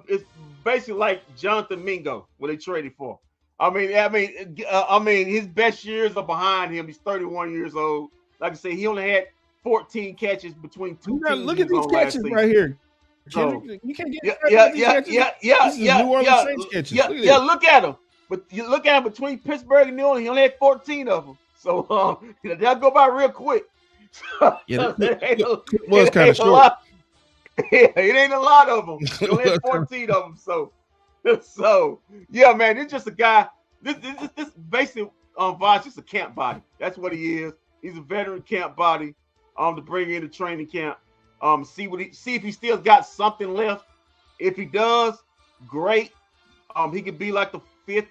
it's basically like Jonathan Mingo when they traded for. I mean, his best years are behind him. He's 31 years old. Like I said, he only had 14 catches between 2 teams. Look at these catches right here. So, you can't get New Orleans Saints catches. Look at him. But you look at him between Pittsburgh and New Orleans, he only had 14 of them. So they'll go by real quick. It was kind of short. It ain't a lot of them. He only had 14 of them. So yeah, man, it's just a guy. This basically Vosh just a camp body. That's what he is. He's a veteran camp body. To bring in the training camp. See if he still got something left. If he does, great. He could be like the fifth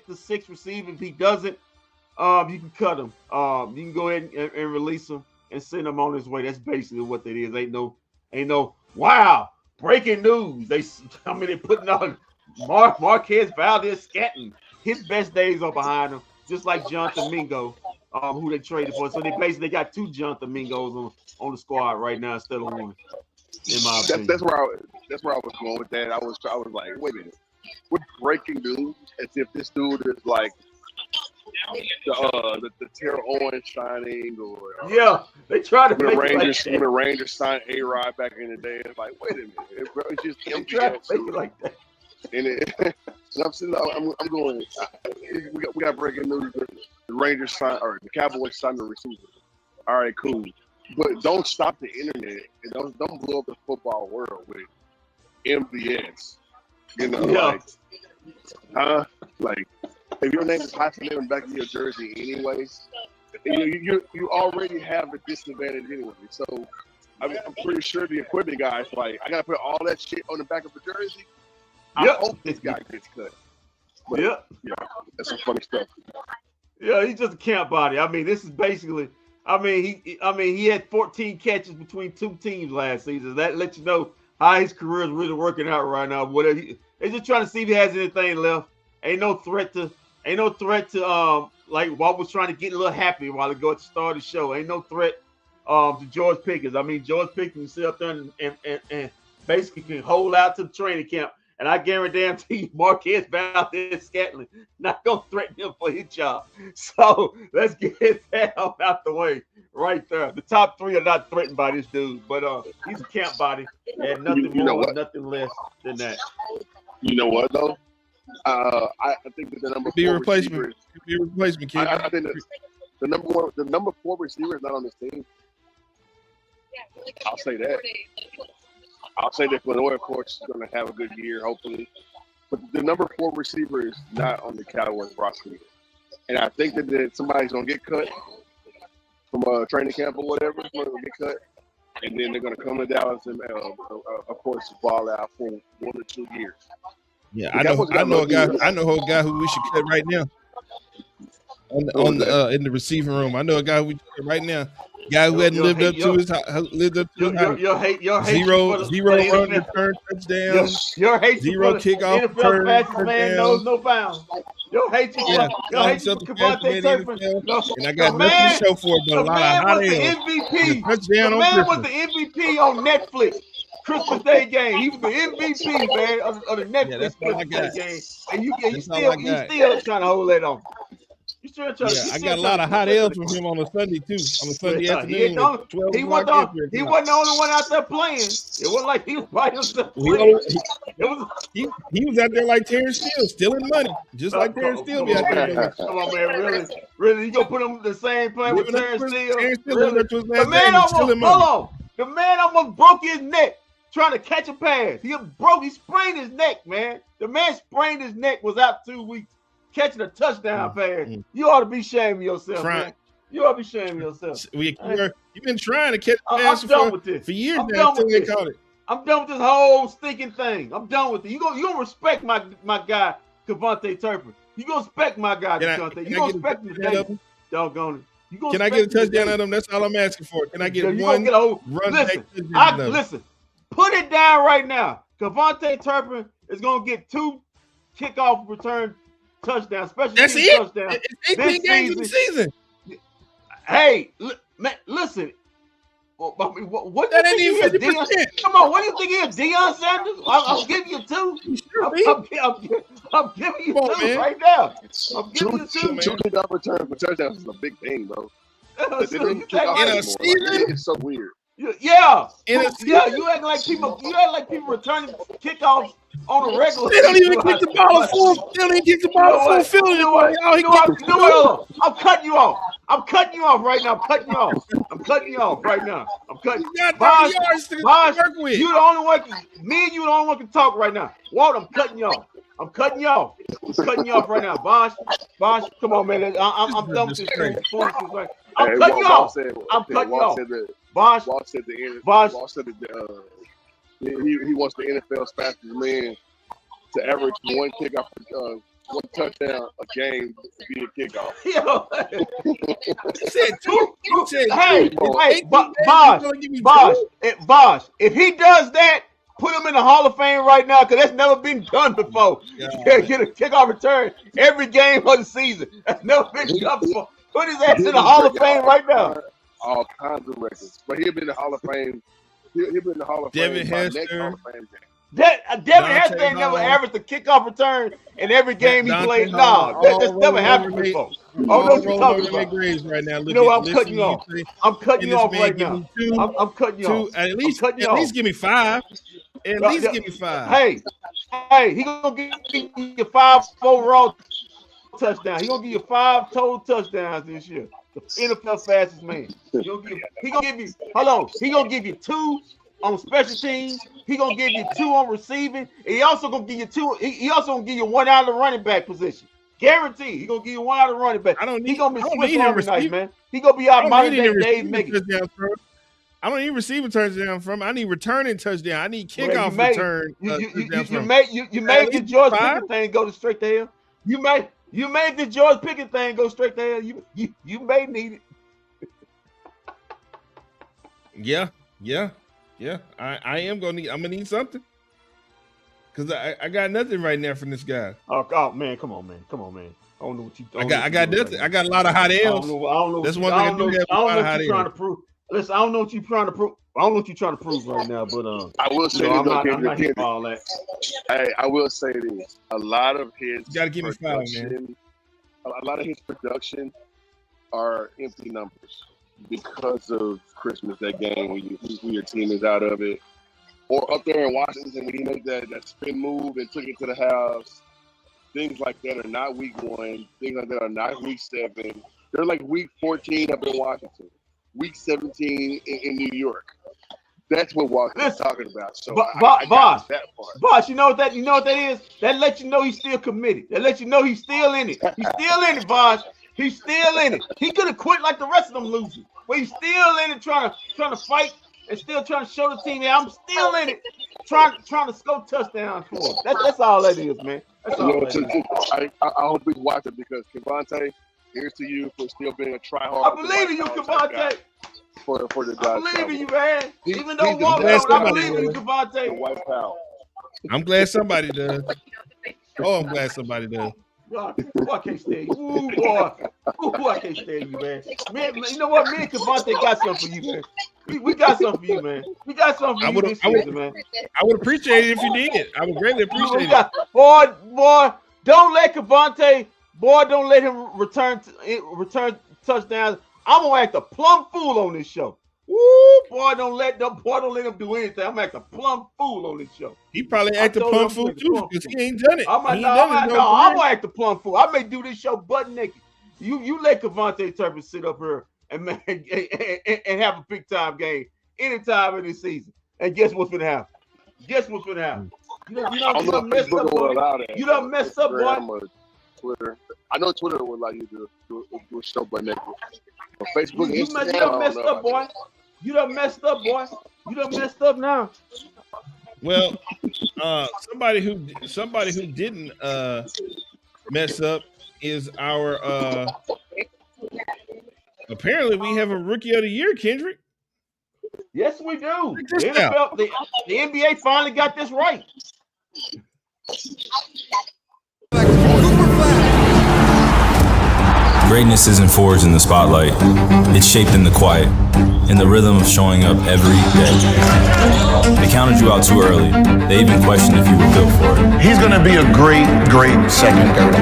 to sixth receiver. If he doesn't, you can cut him. You can go ahead and release him and send him on his way. That's basically what it is. Ain't no wow, breaking news. They're putting on Marquez Valdez-Scantling. His best days are behind him, just like Jonathan Mingo, who they traded for. So they basically got 2 Jonathan Mingos on the squad right now instead of 1. In my opinion. That's where I was going with that. I was like, wait a minute. We're breaking news as if this dude is like the Terrell Owens shining, or they try to when the Rangers signed A-Rod back in the day. It's like, wait a minute, bro, it's just they try to make it like that. And I'm sitting, I'm going. We got breaking news. The Rangers signed, or the Cowboys signed the receiver. All right, cool, but don't stop the internet and don't blow up the football world with MVS. Like if your name is hyphenated in the back of your jersey anyways, you already have a disadvantage anyway. So I'm pretty sure the equipment guys like, I gotta put all that shit on the back of the jersey. I hope this guy gets cut. But, that's some funny stuff. Yeah, he's just a camp body. I mean, this is basically. He had 14 catches between 2 teams last season. That lets you know how his career is really working out right now. They're just trying to see if he has anything left. Ain't no threat to like Walt was trying to get a little happy while ago at the start of the show. Ain't no threat to George Pickens. I mean, George Pickens sit up there and basically can hold out to the training camp. And I guarantee you, Marquez Valdez-Scantling not gonna threaten him for his job. So let's get that out the way right there. The top 3 are not threatened by this dude, but he's a camp body and nothing more, nothing less than that. You know what though? I think that the number 4 replacement. Be a replacement, kid. I think that the number 4 receiver is not on this team. I'll say that. I'll say that Flagg, coach, is going to have a good year, hopefully. But the number 4 receiver is not on the Cowboys roster. And I think that somebody's going to get cut from a training camp or whatever. Somebody's going to get cut. and then they're going to come to Dallas and, of course, ball out for 1 or 2 years. Yeah, I know a guy who we should cut right now. In the receiving room, I know a guy who we should cut right now. Guy who hadn't lived up to his zero run return touchdowns, zero kickoff return man knows no bounds. Your hate you for Kevontae Turpin. And I got nothing to show for it, but a lot of hot air. The man was the MVP on Netflix. Christmas Day game. He was the MVP, man, of the Netflix Christmas Day game. And you still trying to hold that on. I got a lot of hot L's from him on a Sunday too. On a Sunday afternoon. He wasn't the only one out there playing. It wasn't like he was by himself. He was out there like Terrence Steele, stealing money, just like Terrence Steele be out there. Come on, man, really, you gonna put him the same play with Terrence Steele? The man almost broke his neck trying to catch a pass. He sprained his neck, man. The man sprained his neck, was out 2 weeks. Catching a touchdown pass. You ought to be ashamed of yourself, man. You ought to be ashamed of yourself. You've been trying to catch a pass for years now. I'm done with this whole stinking thing. I'm done with it. You gonna respect my guy, Kevontae Turpin. You gonna respect my guy, Kevontae. You gonna respect him today. Doggone it. Can I get a touchdown out of him? That's all I'm asking for. Can I get one run? Listen. Put it down right now. Kevontae Turpin is gonna get 2 kickoff return touchdown, special that's team it. touchdown. It's 18 games in the season. Hey, man, listen. What that ain't even 50%. Come on, what do you think he is, Deion Sanders? I'll give you 2. I'm giving you 2 right now. I'm giving you 2. 2 kickoff returns for touchdowns is a big thing, bro. It's so weird. Yeah, you act like people returning kickoffs on a regular. They don't even kick the ball full. They don't even kick the ball full field anymore. I'm cutting you off. I'm cutting you off right now. I'm cutting you off right now. You got 30 yards to work with. You the only one. Me and you the only one can talk right now. Walt, I'm cutting you off. I'm cutting you off right now. Bosh, come on, man. I'm done with this crazy foolishness. Right? I'm cutting you off. I'm cutting you off. Bosh said he wants the NFL's fastest man to average 1 kickoff, 1 touchdown a game via kickoff. Bosh, if he does that, put him in the Hall of Fame right now, because that's never been done before. Get a kickoff return every game of the season. That's never been done before. Put his ass in the Hall of Fame right now. All kinds of records, but he'll be in the Hall of Fame. He'll be in the Hall of Fame. Devin Hester. Devin Hester ain't never averaged a kickoff return in every game he played. No, that's never happened before. Oh, no, you're talking about. Right now. You know what? I'm cutting you off. I'm cutting you off right now. I'm cutting you off. At least give me 5. At least give me 5. Hey, he gonna give you 5 overall touchdowns. He gonna give you 5 total touchdowns this year. The NFL fastest man. He gonna give you. Hold on. He gonna give you 2 on special teams. He gonna give you 2 on receiving. And he also gonna give you 2. He also gonna give you 1 out of the running back position. Guaranteed. He gonna give you 1 out of the running back. He gonna be Swiss Army knife, man. He gonna be our modern day Dave Megan. I don't need receiving touchdown from. I need returning touchdown. I need kickoff return. You made the George Pickens thing go straight to hell. You made the George Pickens thing go straight to hell. You may need it. Yeah. I am gonna need. I'm gonna need something because I got nothing right now from this guy. Oh man, come on, man. I don't know what you. I got nothing. Right, I got a lot of hot L's. I don't know. That's one thing I do have. I don't know what you're trying to prove. Listen, I don't know what you're trying to prove. I don't know what you're trying to prove right now, but I will say I'm not here for all that. Hey, I will say this: a lot of his gotta give me 5, man. A lot of his production are empty numbers because of Christmas Day game when your team is out of it, or up there in Washington when he made that spin move and took it to the house. Things like that are not week 1. Things like that are not week 7. They're like week 14 up in Washington, week 17 in New York. That's what Washington's talking about. So Boss, you know what that is? That lets you know he's still committed. That lets you know he's still in it. He's still in it, Boss. He's still in it. He could have quit like the rest of them losers, but he's still in it, trying to fight and still trying to show the team that I'm still in it, trying to score touchdowns for them. That's all that is, man. That's all that is. I hope we watch it because Kevontae, here's to you for still being a tryhard. I believe in you, Kevontae. For the I believe in you, man. Even though he's one the I believe in you, the Kevontae. white pal. I'm glad somebody does. Oh, I'm glad somebody does. God, boy, I can't stand you. Ooh, boy. Ooh, I can't stand you, man. Man, you know what? Me and Kevontae got something for you, man. We got something for you, man. We got something for you this season, man. I would appreciate it if you did. I would greatly appreciate it. Boy, don't let Kevontae, don't let him return touchdowns. I'm gonna act a plumb fool on this show. Woo, boy, don't let him do anything. I'm acting a plumb fool on this show. He probably acted plumb fool too because he ain't done it. I'm gonna act a plumb fool. I may do this show butt naked. You let Kevontae Turpin sit up here and have a big time game anytime in this season. And guess what's gonna happen? You done messed up, boy. You done messed up, boy. Twitter. I know Twitter would allow you to do a show butt naked. But Facebook, you done messed up, boy. You done messed up, boy. You done messed up now. Well, somebody who didn't mess up is our apparently we have a rookie of the year, Kendrick. Yes, we do. The NBA finally got this right. Greatness isn't forged in the spotlight. It's shaped in the quiet, in the rhythm of showing up every day. They counted you out too early. They even questioned if you were built for it. He's going to be a great secondary.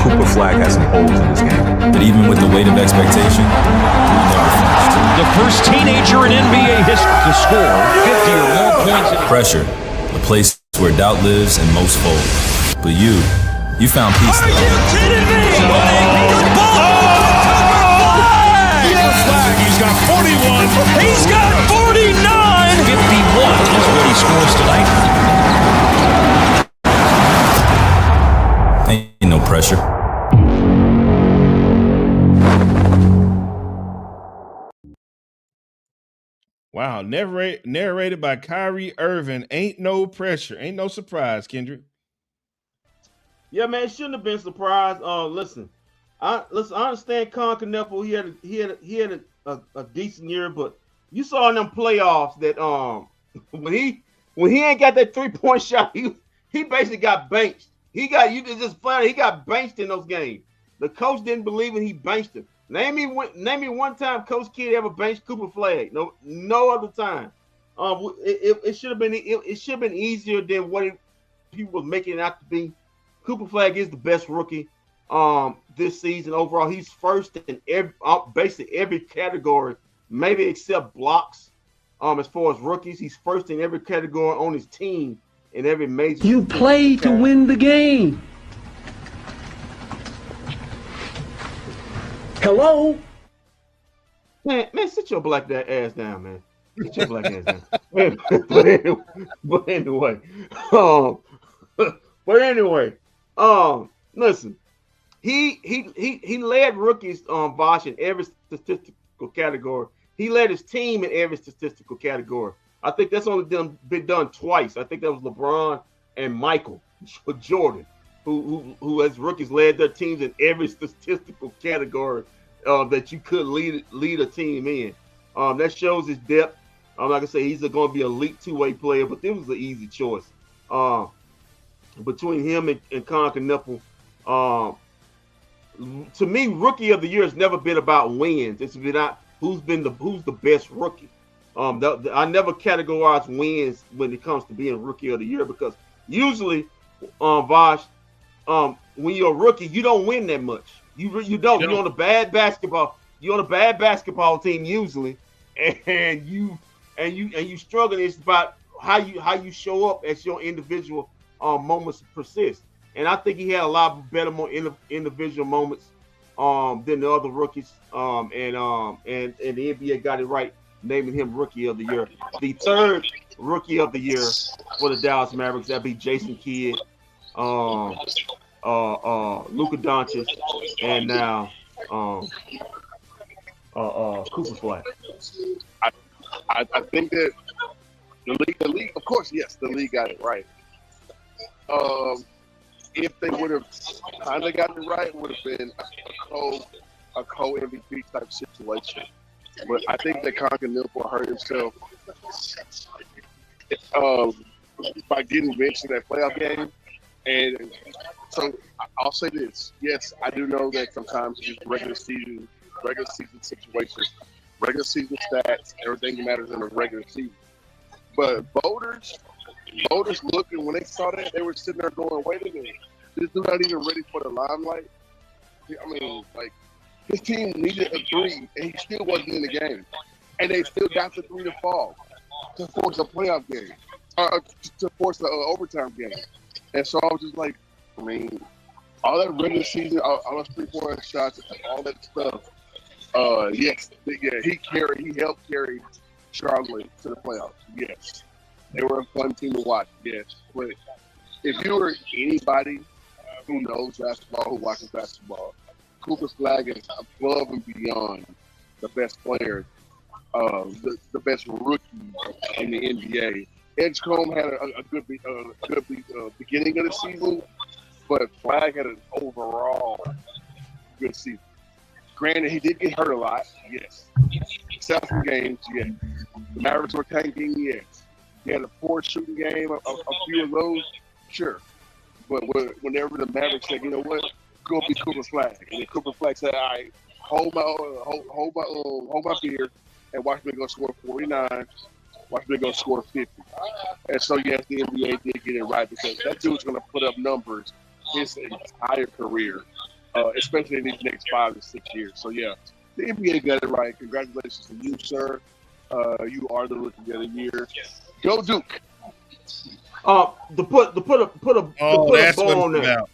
CooPer Flagg has some holes in his game. But even with the weight of expectation, we never finished. The first teenager in NBA history to score 50 or more points. Pressure, the place where doubt lives and most fold. But you found peace. Are you kidding me? He's got 41. He's got 49. 51 is what he scores tonight. Ain't no pressure. Wow, narrated by Kyrie Irving. Ain't no pressure. Ain't no surprise, Kendrick. Yeah, man, it shouldn't have been surprised. Listen, I understand Con Knuckle. He had a decent year, but you saw in them playoffs that when he ain't got that 3-point shot, he basically got benched. He got benched in those games. The coach didn't believe it. He benched him. Name me one time Coach Kidd ever benched CooPer Flagg. No other time. It should have been easier than what people was making it out to be. CooPer Flagg is the best rookie this season overall. He's first in basically every category, maybe except blocks. As far as rookies, he's first in every category on his team in every major. You play to win the game. Hello? Man, sit your black ass down, man. Sit your black ass down. But anyway, listen, he led rookies Vosh in every statistical category. He led his team in every statistical category. I think that's only been done twice. I think that was LeBron and Michael Jordan, who as rookies led their teams in every statistical category that you could lead a team in. That shows his depth. Like I say, he's going to be an elite two-way player, but this was an easy choice. Between him and Con Knuckle, to me, rookie of the year has never been about wins. It's been about who's the best rookie. I never categorize wins when it comes to being rookie of the year because usually, Vosh, when you're a rookie, you don't win that much. You don't. You're on a bad basketball. You're on a bad basketball team usually, and you struggle. It's about how you show up as your individual moments persist. And I think he had a lot better, more individual moments than the other rookies. And the NBA got it right, naming him Rookie of the Year. The third Rookie of the Year for the Dallas Mavericks, that'd be Jason Kidd, Luka Doncic, and now CooPer Flagg. I think that the league, of course, yes, the league got it right. If they would have kind of gotten it right, it would have been a co-MVP type situation. But I think that Continental hurt himself by getting benched in that playoff game. And so I'll say this. Yes, I do know that sometimes it's regular season situations, regular season stats, everything matters in the regular season. But voters looking, when they saw that, they were sitting there going, wait a minute, this dude not even ready for the limelight. I mean, like, his team needed a 3, and he still wasn't in the game. And they still got the 3 to fall to force a playoff game, to force the overtime game. And so I was just like, I mean, all that regular season, all those 3-point shots, all that stuff. Yes, yeah, he helped carry Charlotte to the playoffs. Yes, they were a fun team to watch. Yes, but if you were anybody who knows basketball, who watches basketball, CooPer Flagg is above and beyond the best player, the best rookie in the NBA. Edgecombe had a good beginning of the season, but Flagg had an overall good season. Granted, he did get hurt a lot, yes. Except some games, yes. The Mavericks were tanking, yes. He had a poor shooting game, a few of those, sure. But whenever the Mavericks said, you know what, go be CooPer Flagg, and then CooPer Flagg said, all right, hold my beer, and watch me go score 49. Watch me go score 50. And so, yes, the NBA did get it right because that dude's going to put up numbers his entire career, especially in these next 5 to 6 years. So, yeah, the NBA got it right. Congratulations to you, sir. You are the rookie of the year. Go Duke. To put a bow on that.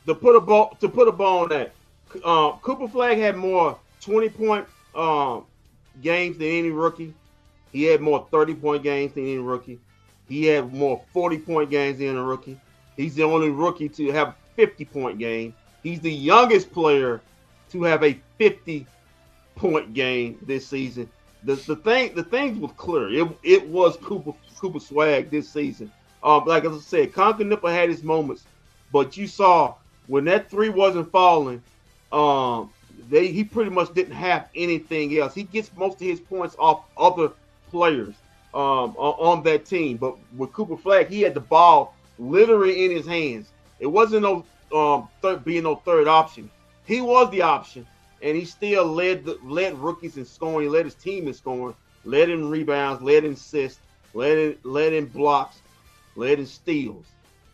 To put a bow on that. CooPer Flagg had more 20-point games than any rookie. He had more 30-point games than any rookie. He had more 40-point games than a rookie. He's the only rookie to have a 50-point game. He's the youngest player to have a 50-point game this season. The thing was clear. It was CooPer Flagg this season. Like I said, Conker Nipper had his moments, but you saw when that 3 wasn't falling, he pretty much didn't have anything else. He gets most of his points off other players on that team. But with CooPer Flagg, he had the ball literally in his hands. It wasn't being no third option. He was the option, and he still led rookies in scoring. He led his team in scoring, led in rebounds, led in assists, led in blocks, led in steals.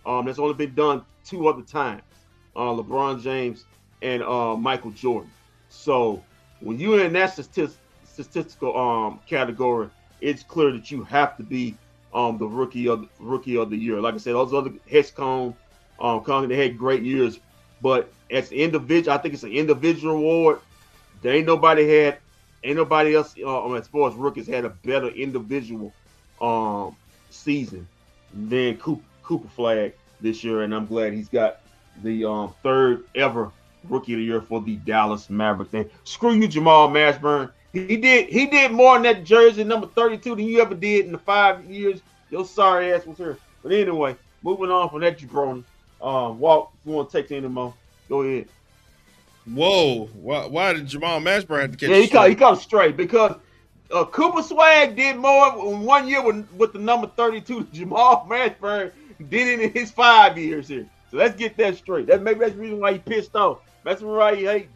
That's only been done 2 other times, LeBron James and Michael Jordan. So when you're in that statistical category, it's clear that you have to be the rookie of the year. Like I said, those other Hedgecombe, they had great years, but as an individual, I think it's an individual award. There ain't nobody else as far as rookies had a better individual season than CooPer Flagg this year, and I'm glad he's got the 3rd ever rookie of the year for the Dallas Mavericks. And screw you, Jamal Mashburn. He did more in that jersey number 32 than you ever did in the 5 years your sorry ass was here. But anyway, moving on from that, jabroni. Walt, if you want to take any more, go ahead. Whoa! Why did Jamal Mashburn have to catch? Yeah, he caught it straight because CooPer Flagg did more in 1 year with the number 32 than Jamal Mashburn did it in his 5 years here. So let's get that straight. Maybe that's the reason why he pissed off. That's why he hates.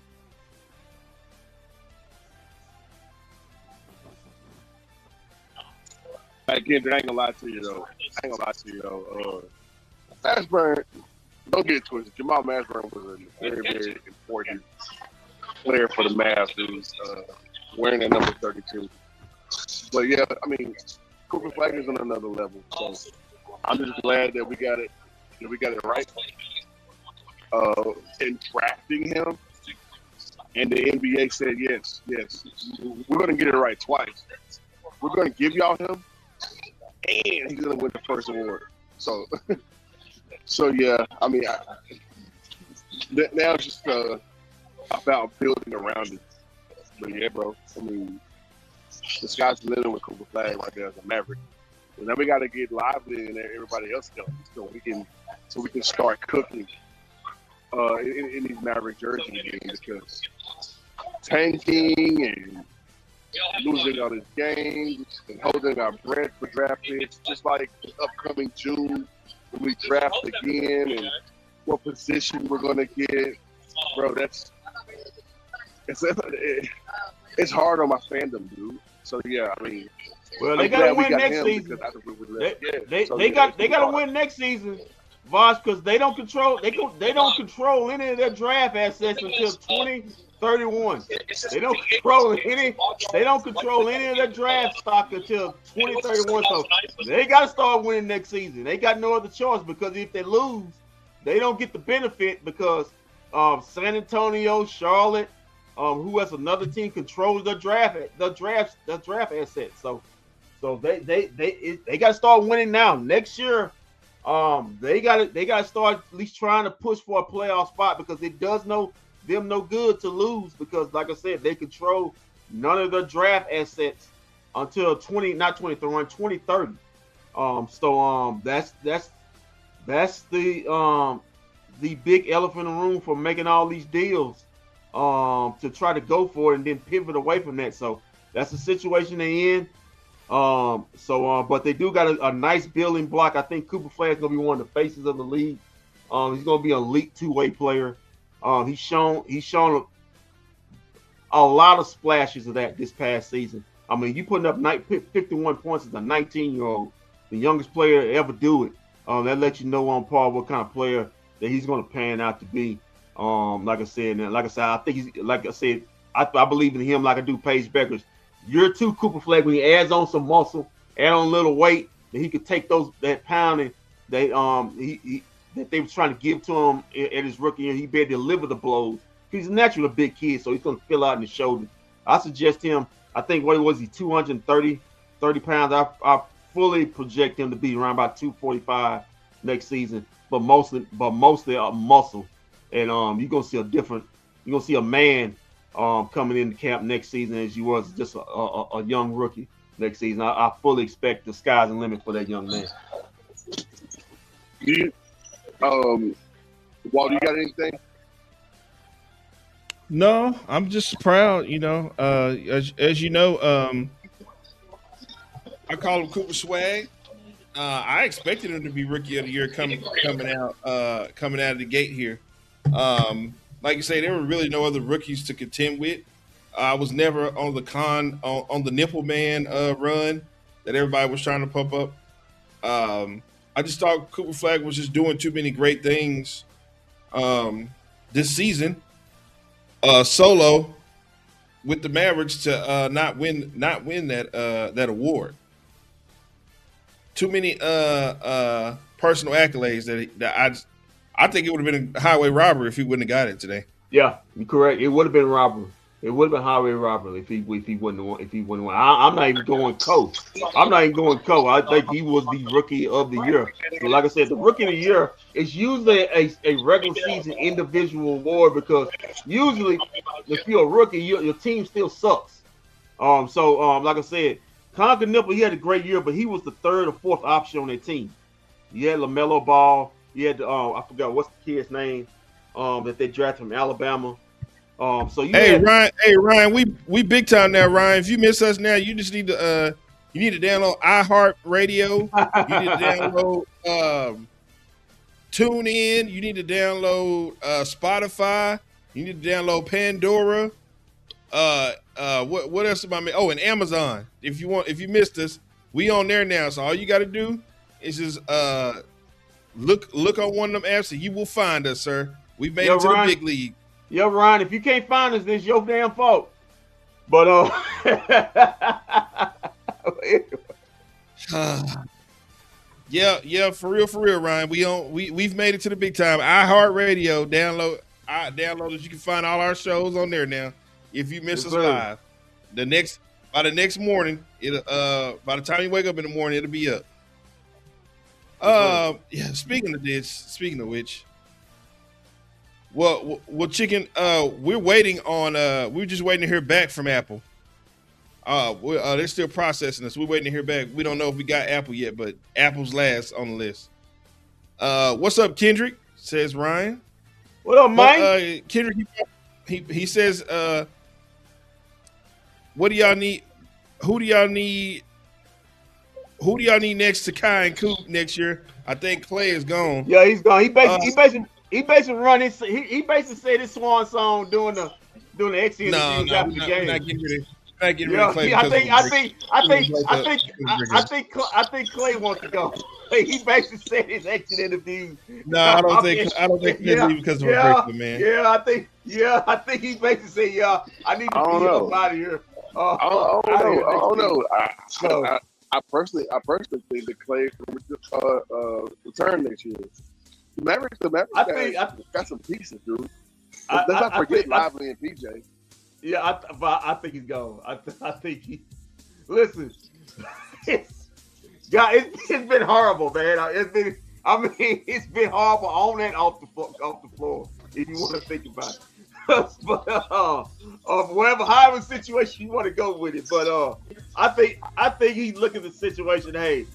Again, I ain't gonna lie to you though. Mashburn, don't get it twisted. Jamal Mashburn was a very, very important player for the Mavs who's wearing that number 32. But yeah, I mean, CooPer Flagg is on another level. So I'm just glad that we got it right. In drafting him, and the NBA said yes, we're gonna get it right twice. We're gonna give y'all him, and he's gonna win the first award. So, yeah, I mean, now it's just about building around it. But yeah, bro, I mean, the sky's the limit with Cooper Flagg right there as a Maverick. And then we got to get lively and everybody else going so we can start cooking in these Maverick jersey games, because tanking and losing all his games and holding our breath for draft picks, just like the upcoming June when we draft again and what position we're going to get. Bro, it's hard on my fandom, dude. So yeah, I mean, well, they got to win next season. They got to win next season, Vosh, because they don't control any of their draft assets until 2031. They don't control any of their draft stock until 2031. So they got to start winning next season. They got no other choice, because if they lose, they don't get the benefit, because San Antonio, Charlotte, who has another team controls the draft assets. So they got to start winning now. Next year, they got to start at least trying to push for a playoff spot, because it does them no good to lose, because like I said, they control none of the draft assets until 2030. That's the big elephant in the room for making all these deals, to try to go for it and then pivot away from that. So that's the situation they're in. But they do got a nice building block. I think Cooper Flagg is going to be one of the faces of the league. He's going to be an elite two-way player. He's shown a lot of splashes of that this past season. I mean, you putting up 51 points as a 19-year-old, the youngest player to ever do it. That lets you know on par what kind of player that he's going to pan out to be. I believe in him like I do Paige Beckers. Year 2 Cooper Flagg, when he adds on some muscle, add on a little weight, that he could take that pound and that they were trying to give to him at his rookie year. He better deliver the blows. He's naturally a big kid, so he's going to fill out in the shoulder. I suggest him. I think what was he, 230 pounds. I fully project him to be around about 245 next season, but mostly a muscle. And you're gonna see a man coming into camp next season as you was just a young rookie next season. I fully expect the sky's the limit for that young man. Walt, you got anything? No, I'm just proud. As you know, I call him Cooper Swag. I expected him to be Rookie of the Year coming out of the gate here. Like you say, there were really no other rookies to contend with. I was never on the Nipple Man run that everybody was trying to pump up. I just thought Cooper Flagg was just doing too many great things this season, solo with the Mavericks to not win that award. Too many personal accolades that I think it would have been a highway robbery if he wouldn't have got it today. Yeah, you're correct. It would have been robbery. It would have been highway robbery if he wouldn't have won. I'm not even going co. I think he was the Rookie of the Year. So like I said, the Rookie of the Year is usually a regular season individual award, because usually if you're a rookie, your team still sucks. Like I said, Conker Nipple, he had a great year, but he was the third or fourth option on their team. You had LaMelo Ball. You had I forgot what's the kid's name that they drafted from Alabama. Ryan, we big time now, Ryan. If you miss us now, you just need to download iHeart Radio. You need to download TuneIn. You need to download Spotify. You need to download Pandora. What else am I missing? Oh, and Amazon. If you missed us, we on there now. So all you got to do is just look on one of them apps and you will find us, sir. We made it to the big league. Yo, Ryan, if you can't find us, it's your damn fault. But yeah, for real, Ryan. We've made it to the big time. iHeartRadio, download. You can find all our shows on there now. If you miss us live, by the next morning, by the time you wake up in the morning, it'll be up. Yeah. Speaking of which. Well, Chicken. We're waiting on. We're just waiting to hear back from Apple. They're still processing us. We're waiting to hear back. We don't know if we got Apple yet, but Apple's last on the list. What's up, Kendrick? Says Ryan. What up, Mike? Kendrick, he says, what do y'all need? Who do y'all need next to Kai and Coop next year? I think Klay is gone. Yeah, he's gone. He basically run his. He basically said his swan song during the exit interviews after the game. Not getting rid of Klay. I think Klay wants to go. He basically said his exit interview. No, I don't think he'll leave because of a breakup, man. I think he basically said, I need to get up out of here. I don't know. I personally think that Klay will return next year. The Mavericks got some pieces, dude. Let's not forget Lively and PJ. Yeah, I think he's gone. I think he. Listen, it's been horrible, man. It's been horrible on and off the floor. If you want to think about it. But however situation you want to go with it, but I think he's looking at the situation. Hey,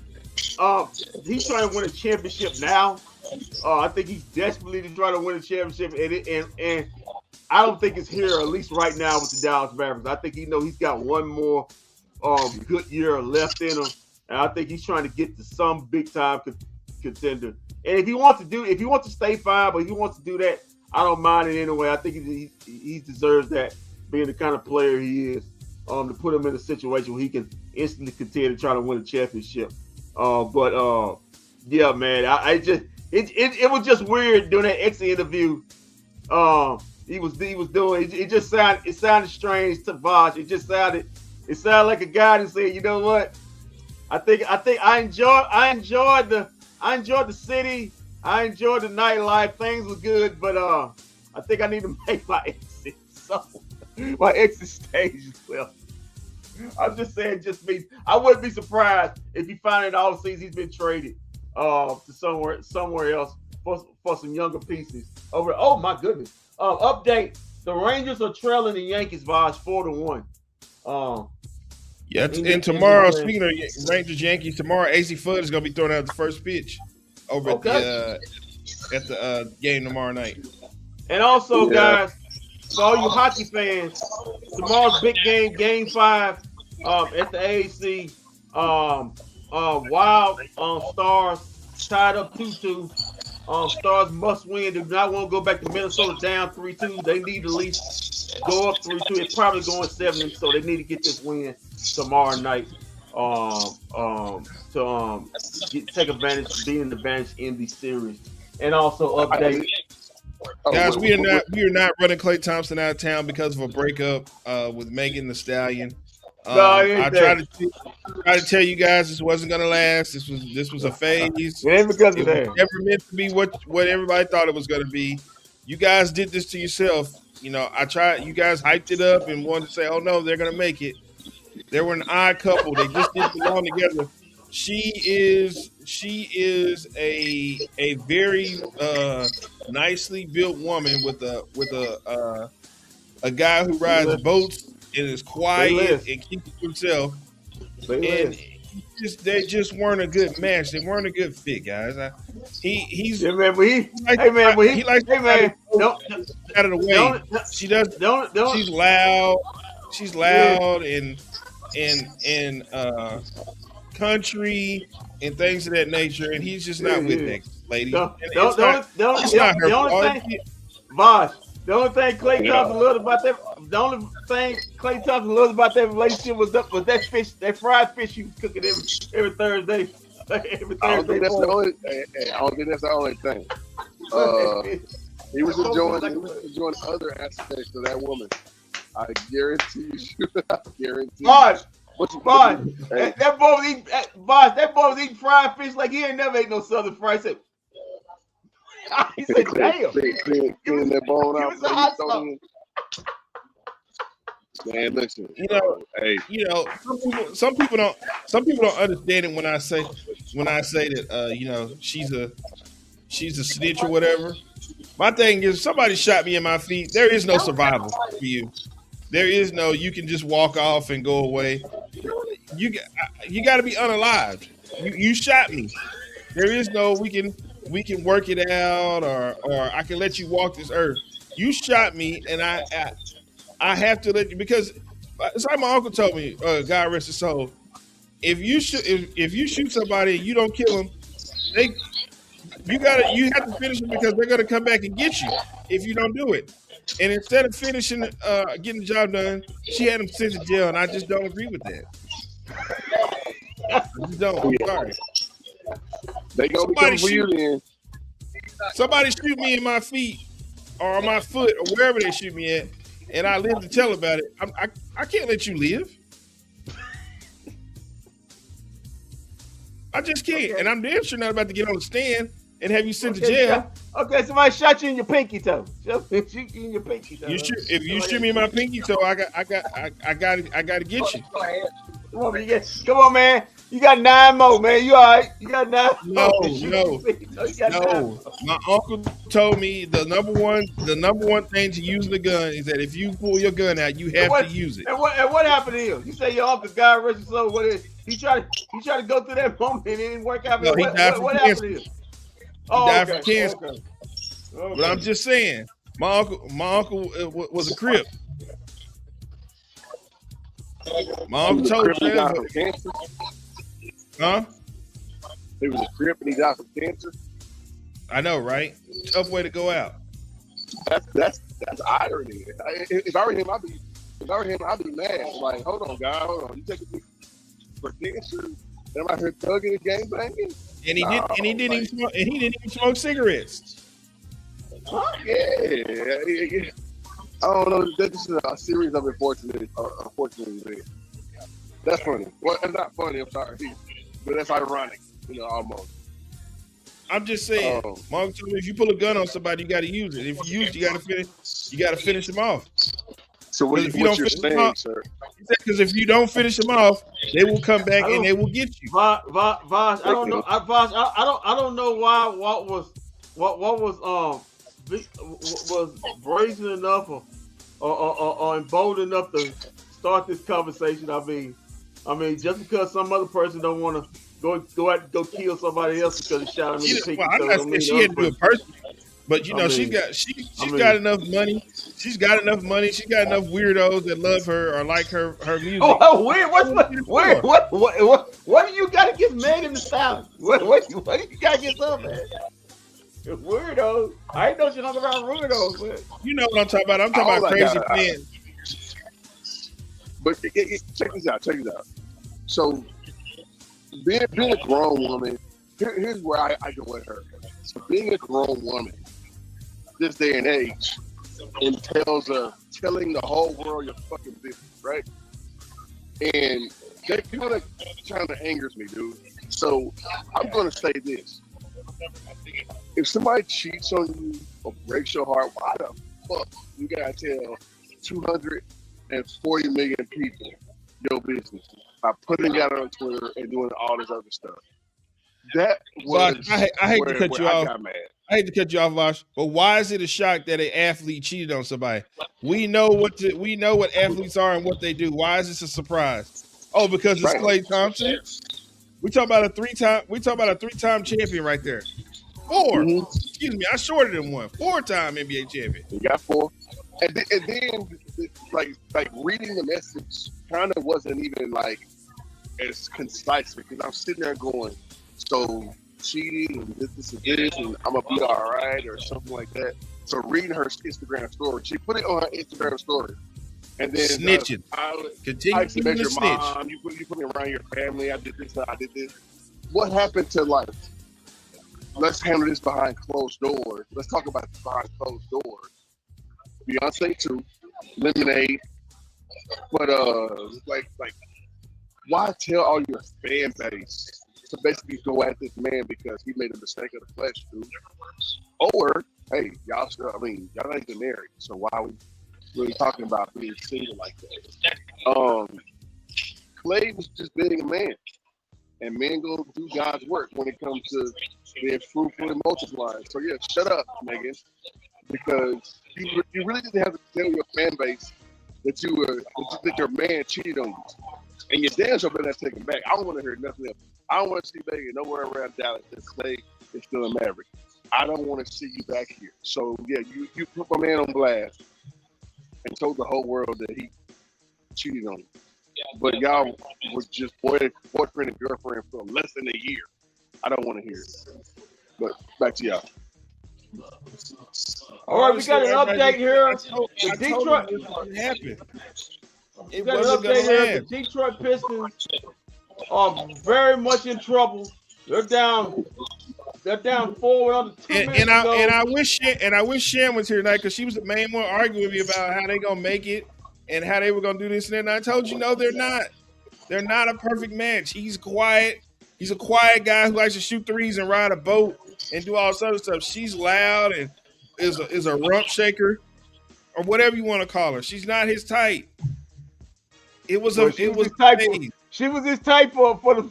he's trying to win a championship now. I think he's desperately trying to win a championship, and I don't think it's here, at least right now, with the Dallas Mavericks. I think he's got one more good year left in him, and I think he's trying to get to some big time contender. And if he wants to stay fine, but if he wants to do that, I don't mind it anyway. I think he deserves that, being the kind of player he is, to put him in a situation where he can instantly contend to try to win a championship. Yeah, man, it was just weird during that exit interview. He was doing it sounded strange to Vosh. It sounded like a guy that said, you know what? I think I enjoyed the city. I enjoyed the nightlife. Things were good, but I think I need to make my exit. So my exit stage as well. I'm just saying, I wouldn't be surprised if you find out all season he's been traded to somewhere else for some younger pieces. Oh my goodness. Update: the Rangers are trailing the Yankees by 4-1. Yeah, and tomorrow, speaking of Rangers Yankees, tomorrow AC Fudd is going to be throwing out the first pitch over at the game tomorrow night. And also, guys, for all you hockey fans, tomorrow's big game, Game 5, at the AAC. Wild Stars tied up 2-2. Stars must win. Do not want to go back to Minnesota down 3-2. They need to at least go up 3-2. It's probably going 7, so they need to get this win tomorrow night. Take advantage of being the bench in the series. And also update. Guys, we are not running Klay Thompson out of town because of a breakup with Megan Thee Stallion. I tried to tell you guys this wasn't gonna last. This was a phase. It was never meant to be what everybody thought it was gonna be. You guys did this to yourself. You know, I tried. You guys hyped it up and wanted to say, "Oh no, they're gonna make it." They were an odd couple. They just didn't belong together. She is a very nicely built woman with a guy who rides boats and is quiet and keeps it to himself. They just weren't a good match. They weren't a good fit, guys. He likes out of the way. She does. She's loud. She's loud and country and things of that nature, and he's just not with that lady. The only thing Klay Thompson loved about that relationship was that fish, that fried fish he was cooking every Thursday. I don't think that's the only thing. He was enjoying other aspects of that woman. I guarantee you. That boy was eating fried fish like he ain't never ate no Southern fried. He said, "Damn." Cleaning that bone out. Man, listen. Some people don't understand it when I say that she's a snitch or whatever. My thing is, somebody shot me in my feet. There is no survival for you. There is no you can just walk off and go away. You got to be unalived. You shot me. There is no we can work it out or I can let you walk this earth. You shot me, and I have to let you because it's like my uncle told me. God rest his soul. If you shoot somebody and you don't kill them, you have to finish them because they're gonna come back and get you if you don't do it. And instead of finishing getting the job done, she had him sent to jail, and I just don't agree with that. I just don't. I'm sorry. They gonna be for you then. Somebody shoot me in my feet or my foot or wherever they shoot me at, and I live to tell about it. I can't let you live. I just can't, and I'm damn sure not about to get on the stand and have you sent to jail. Okay, somebody shot you in your pinky toe. Shoot you in your pinky toe. If you shoot me in my pinky toe, I got to get you. Come on, man. You got 9 more, man. You all right? You got 9 No. more. My uncle told me the number one thing to use the gun is that if you pull your gun out, you have to use it. And what happened to him? You say your uncle, God rest his soul. What is he tried to go through that moment and it didn't work out? No, he died from cancer. He died from cancer. Okay. But I'm just saying, my uncle was a Crip. My uncle told me that. Huh? He was a Crip and he died from cancer. I know, right? Tough way to go out. That's irony. If I were him, I'd be mad. Like, hold on, guy, hold on. You taking me for cancer? And I'm out here thugging and gang banging. And he didn't even smoke cigarettes. Yeah. I don't know. This is a series of unfortunate events. That's funny. Well, it's not funny. I'm sorry, but that's ironic. Almost. I'm just saying. Mom told me if you pull a gun on somebody, you got to use it. If you use it, you got to finish. You got to finish them off. So what you're saying, sir? Because if you don't finish them off, they will come back and they will get you. Vosh, I don't know. I don't know why. What was brazen enough or bold enough to start this conversation. I mean, just because some other person don't want to go kill somebody else because he shot him in the pinky. Well, I'm not saying she had to do it personally, but she's got enough money. She's got enough money. She got enough weirdos that love her or like her music. Oh, weird! What do you got against Megan Thee Stallion? What do you got against her, man? Weirdos. I ain't know you talking about weirdos, man. You know what I'm talking about. I'm talking about crazy men. But check this out. So being a grown woman, here's where I go with her. So being a grown woman, this day and age, entails telling the whole world your fucking business, right? And that kind of angers me, dude. So I'm gonna say this. If somebody cheats on you or breaks your heart, why the fuck you gotta tell 240 million people your business by putting it out on Twitter and doing all this other stuff? That was I hate to cut you off. I hate to cut you off, Vosh, but why is it a shock that an athlete cheated on somebody? We know what athletes are and what they do. Why is this a surprise? Oh, because it's Klay Thompson. We talk about a three-time champion right there. 4. Mm-hmm. Excuse me, I shorted him one. 4-time NBA champion. He got 4. And then like reading the message kind of wasn't even like as concise because I'm sitting there going, so cheating and this and I'm gonna be all right or something like that. So reading her Instagram story, she put it on her Instagram story, and then snitching. Continue to measure your mom. You put me around your family. I did this. I did this. What happened to life? Let's handle this behind closed doors. Let's talk about this behind closed doors. Beyonce too, Lemonade, but like, why tell all your fan base to basically go at this man because he made a mistake of the flesh, dude? Or hey, y'all not even married, so why are we really talking about being single like that? Klay was just being a man, and men go do God's work when it comes to being fruitful and multiplying. So yeah, shut up, Megan, because you really didn't have to tell your fan base that your man cheated on you, and your damn sure better not take him back. I don't want to hear nothing else. I don't want to see Megan nowhere around Dallas that Klay is still a Maverick. I don't want to see you back here. So yeah, you put my man on blast and told the whole world that he cheated on you. But y'all was just boyfriend and girlfriend for less than a year. I don't want to hear it. But back to y'all. All right, we got an update here. The Detroit happened. We got an update here. The Detroit Pistons are very much in trouble. They're down 4 with under 2 minutes to go. And I wish Shan was here tonight because she was the main one arguing with me about how they gonna make it and how they were gonna do this and that. And I told you, no, they're not. They're not a perfect match. He's quiet. He's a quiet guy who likes to shoot threes and ride a boat and do all this other stuff. She's loud and is a rump shaker or whatever you want to call her. She's not his type. She was his type for the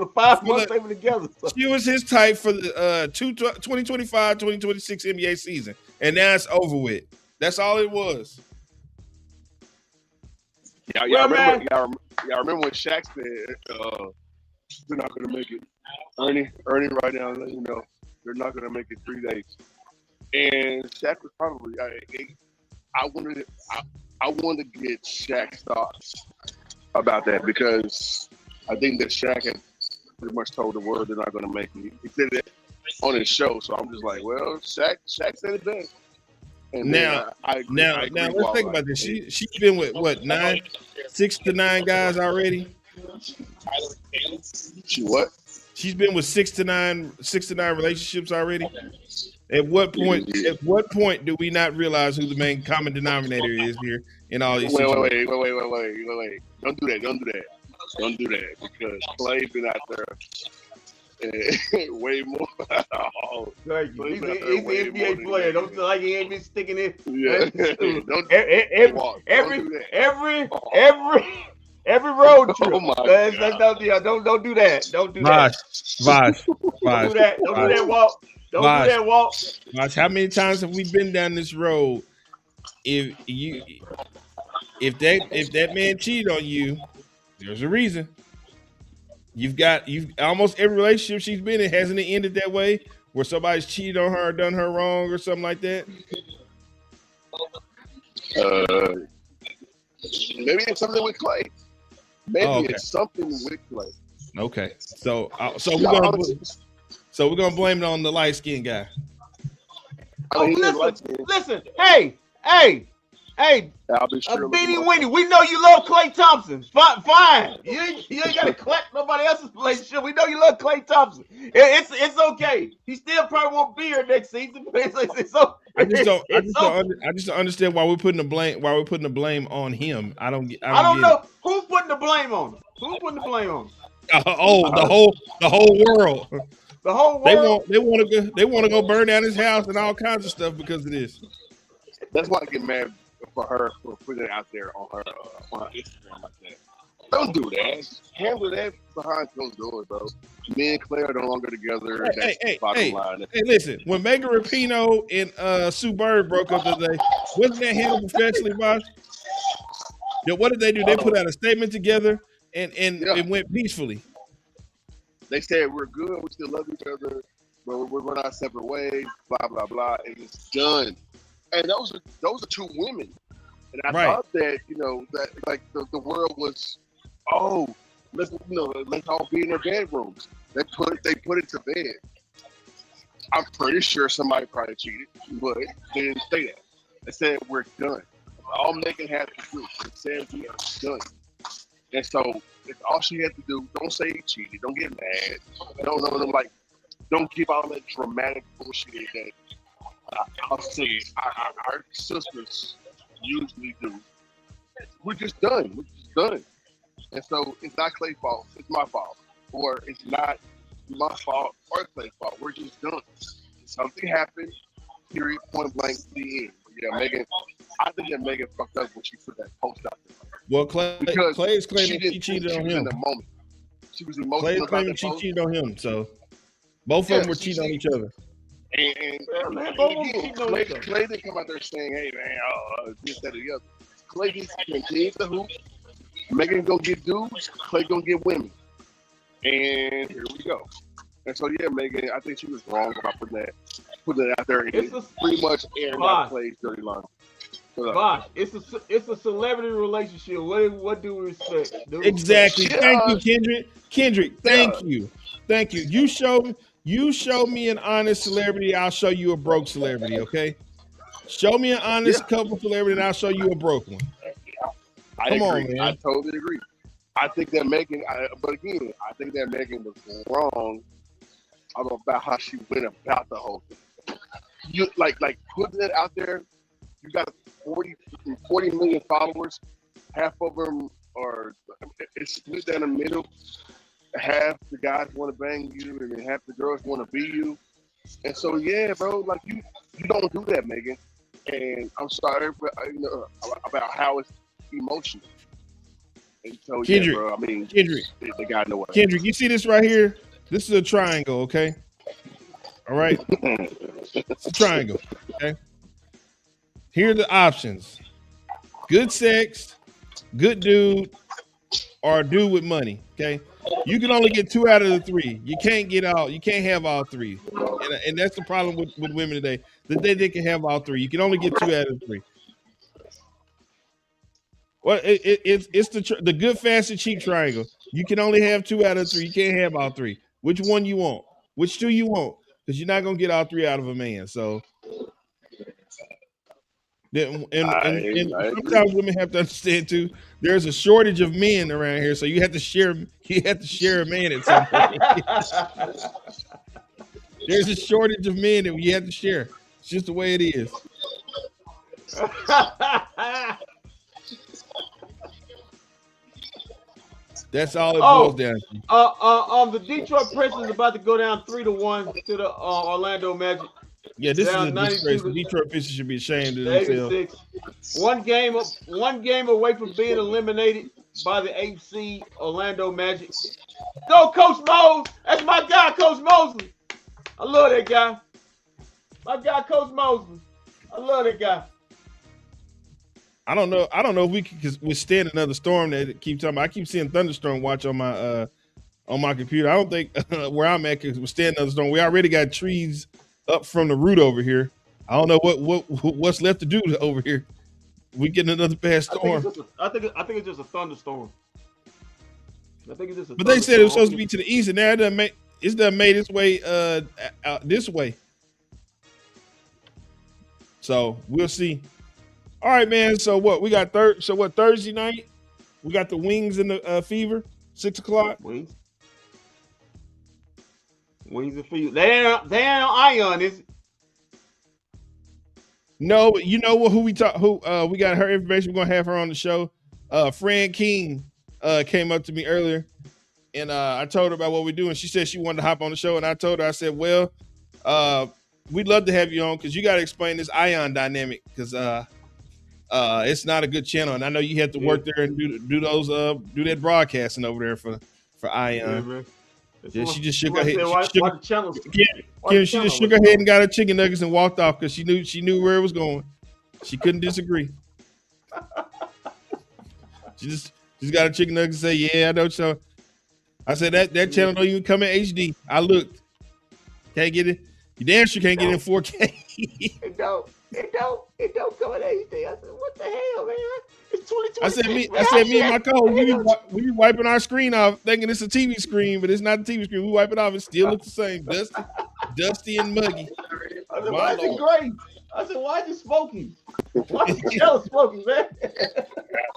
5 months they were together. So. She was his type for the 2025-2026 NBA season, and now it's over with. That's all it was. Y'all remember when Shaq said they're not going to make it? Ernie right now, you know, they're not going to make it 3 days. And Shaq was probably I wanted to get Shaq's thoughts about that because I think that Shaq had pretty much told the world they're not going to make it. He said it on his show, so I'm just like, well, Shaq said it best. And now let's think about this. She's been with what 6 to 9 guys already. She what? She's been with 6 to 9 relationships already. At what point do we not realize who the main common denominator is here in all these situations? Wait. Don't do that because Klay's been out there way more. Thank you. He's an NBA player. Don't feel like he ain't been sticking in. Yeah. Every road trip. Oh my God. Don't do that. Don't do Vash. that. Don't do that. Don't do that, Walt. Don't do that, Walt. Vash, how many times have we been down this road? If that man cheated on you, there's a reason. You've almost every relationship she's been in, hasn't it ended that way? Where somebody's cheated on her, or done her wrong, or something like that? Maybe it's something with Klay. It's something with Klay. Okay, so we're gonna blame it on the light skinned guy. Listen, hey, Beanie Weenie, we know you love Klay Thompson. Fine. You ain't got to clap nobody else's relationship. We know you love Klay Thompson. It's okay. He still probably won't be here next season. I just don't understand why we're putting the blame on him. I don't know who's putting the blame on him. Who's putting the blame on him? The whole world. The whole world. They want to go burn down his house and all kinds of stuff because of this. That's why I get mad for her for putting it out there on her Instagram like that. Don't do that. Handle that behind closed doors, bro. Me and Klay are no longer together. Bottom line. Hey, listen. When Megan Rapinoe and Sue Bird broke up the other day, wasn't that handled professionally, Bosh? Yeah, what did they do? They put out a statement together and it went peacefully. They said we're good, we still love each other, but we're going our separate ways, blah, blah, blah, and it's done. And those are two women. And I thought that, that like the world was, let's all be in their bedrooms. They put it to bed. I'm pretty sure somebody probably cheated, but they didn't say that. They said we're done. All Megan had to do. They said we are done. And so it's all she had to do. Don't say he cheated. Don't get mad. Don't give all that dramatic bullshit that I'll say our sisters usually do. We're just done. And so it's not Klay's fault. It's my fault. Or it's not my fault or Klay's fault. We're just done. Something happened. Period. Point blank. The end. Yeah, Megan. I think that Megan fucked up when she put that post out there. Well, Klay is claiming she cheated on him. In the moment. She was emotional. Klay is claiming she cheated on him. So both of them were cheating on each other. And Klay didn't come out there saying, "Hey man, this, that, or the other." Klay needs to continue to hoop. Megan gonna get dudes. Klay gonna get women. And here we go. And so yeah, Megan, I think she was wrong about putting it out there. And pretty much airing out Klay's dirty laundry. Bosh, it's a celebrity relationship. What do we expect? Exactly. Thank you, Kendrick. Thank you. You show me an honest celebrity, I'll show you a broke celebrity. Okay. Show me an honest couple celebrity, and I'll show you a broke one. Come on, man. I totally agree. I think that Megan, but again, I think that Megan was wrong about how she went about the whole thing. You like putting it out there. You got 40 million followers. Half of them are it's split down the middle. Half the guys want to bang you, and then half the girls want to be you. And so, yeah, bro, like you don't do that, Megan. And I'm sorry about how it's emotional. And so, Kendrick, yeah, bro, I mean, Kendrick, they got no way. Kendrick, you see this right here? This is a triangle, okay? All right, it's a triangle. Okay. Here are the options: good sex, good dude, or a dude with money. Okay. You can only get 2 out of the 3. You can't have all 3. And that's the problem with women today. That they can have all 3. You can only get 2 out of the 3. Well, it's the good, fast, and cheap triangle. You can only have 2 out of 3. You can't have all 3. Which one you want? Which 2 you want? Because you're not gonna get all 3 out of a man. So and sometimes women have to understand too. There's a shortage of men around here, so you have to share a man at some point. There's a shortage of men that you have to share. It's just the way it is. That's all it boils down to. The Detroit Pistons about to go down 3-1 to the Orlando Magic. Yeah, this is a disgrace. The Detroit Pistons should be ashamed of themselves. One game away from being eliminated by the 8th seed Orlando Magic. Go, Coach Mose! That's my guy, Coach Mosley. I love that guy. My guy, Coach Mosley. I love that guy. I don't know if we can withstand another storm that keep talking about. I keep seeing thunderstorm watch on my computer. I don't think where I'm at can withstand another storm. We already got trees up from the root over here. I don't know what's left to do over here. We getting another bad storm. I think it's just a thunderstorm. But they said it was supposed to be to the east, and now it's done made its way this way. So we'll see. All right, man. So what we got Thursday night? We got the Wings and the Fever, 6:00. Wings and Fever. They ain't on Ion, is it? No, you know who we got her information. We're gonna have her on the show. Fran King came up to me earlier, and I told her about what we do, and she said she wanted to hop on the show, and I told her, I said, well, we'd love to have you on because you got to explain this Ion dynamic because it's not a good channel, and I know you had to work there and do that broadcasting over there for Ion. Yeah, she just shook her head. She just shook her head and got her chicken nuggets and walked off because she knew where it was going. She couldn't disagree. She just got her chicken nuggets and say, "Yeah, I know." So I said that channel don't even come in HD. I looked, can't get it. You damn sure can't get it in 4K. It don't come in HD. I said, what the hell, man? It's 2020. I said, me and my co, we be wiping our screen off, thinking it's a TV screen, but it's not a TV screen. We wipe it off, it still looks the same, dusty and muggy. I said, why is it gray? I said, why is it smoky? Why is the channel smoky, man?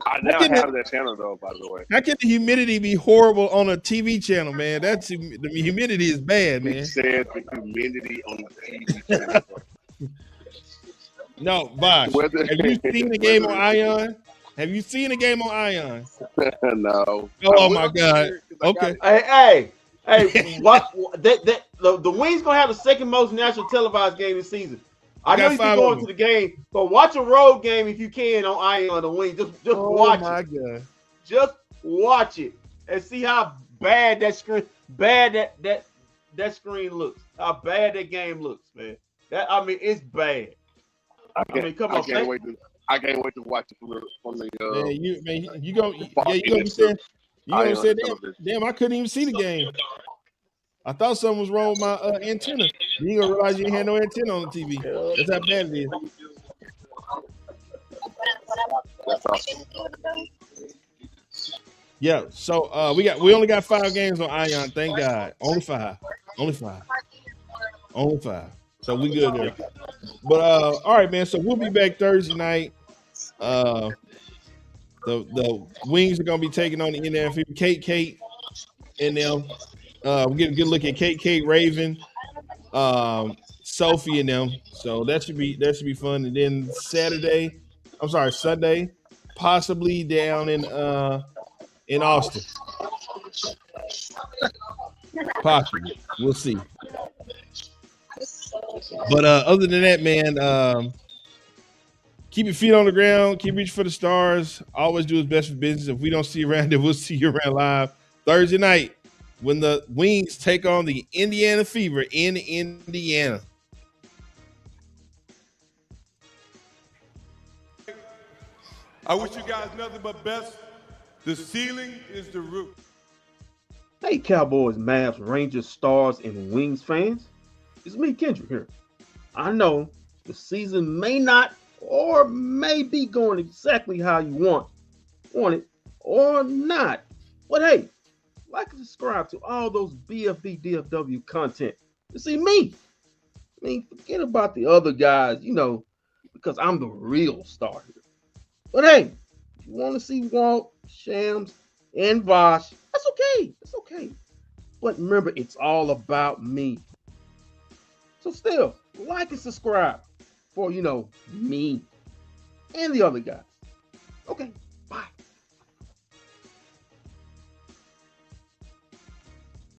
I now have that channel though, by the way. How can the humidity be horrible on a TV channel, man? The humidity is bad, man. He said the humidity on the TV channel. No, Bosh. Have you seen the game on Ion? Have you seen a game on Ion? No. Oh my God. Okay. Hey. What? The Wings gonna have the second most national televised game this season. I know you can go into the game, but watch a road game if you can on Ion the Wings. Just watch it. Oh my God. Just watch it and see how bad that screen looks. How bad that game looks, man. It's bad. I can't wait I can't wait to watch it from the you gonna be saying, damn, I couldn't even see the game. I thought something was wrong with my antenna. You gonna realize you ain't had no antenna on the TV. That's how bad it is. That's awesome. Yeah, so we only got 5 games on Ion. Thank God, only five. So we good there. But all right, man. So we'll be back Thursday night. The Wings are gonna be taking on the NFF. Kate, and them. We get a good look at Kate Raven, Sophie, and them. So that should be fun. And then Sunday, possibly down in Austin. Possibly. We'll see. But other than that, man, keep your feet on the ground. Keep reaching for the stars. Always do his best for business. If we don't see you around, then we'll see you around live Thursday night when the Wings take on the Indiana Fever in Indiana. I wish you guys nothing but best. The ceiling is the roof. Hey, Cowboys, Mavs, Rangers, Stars, and Wings fans. It's me, Kendrick, here. I know the season may not or may be going exactly how you want it or not. But hey, like and subscribe to all those bFb DFW content to see me. I mean, forget about the other guys, because I'm the real star here. But hey, if you want to see Walt, Shams, and Vosh, that's okay. It's okay. But remember, it's all about me. So still, like and subscribe for, me and the other guys. Okay.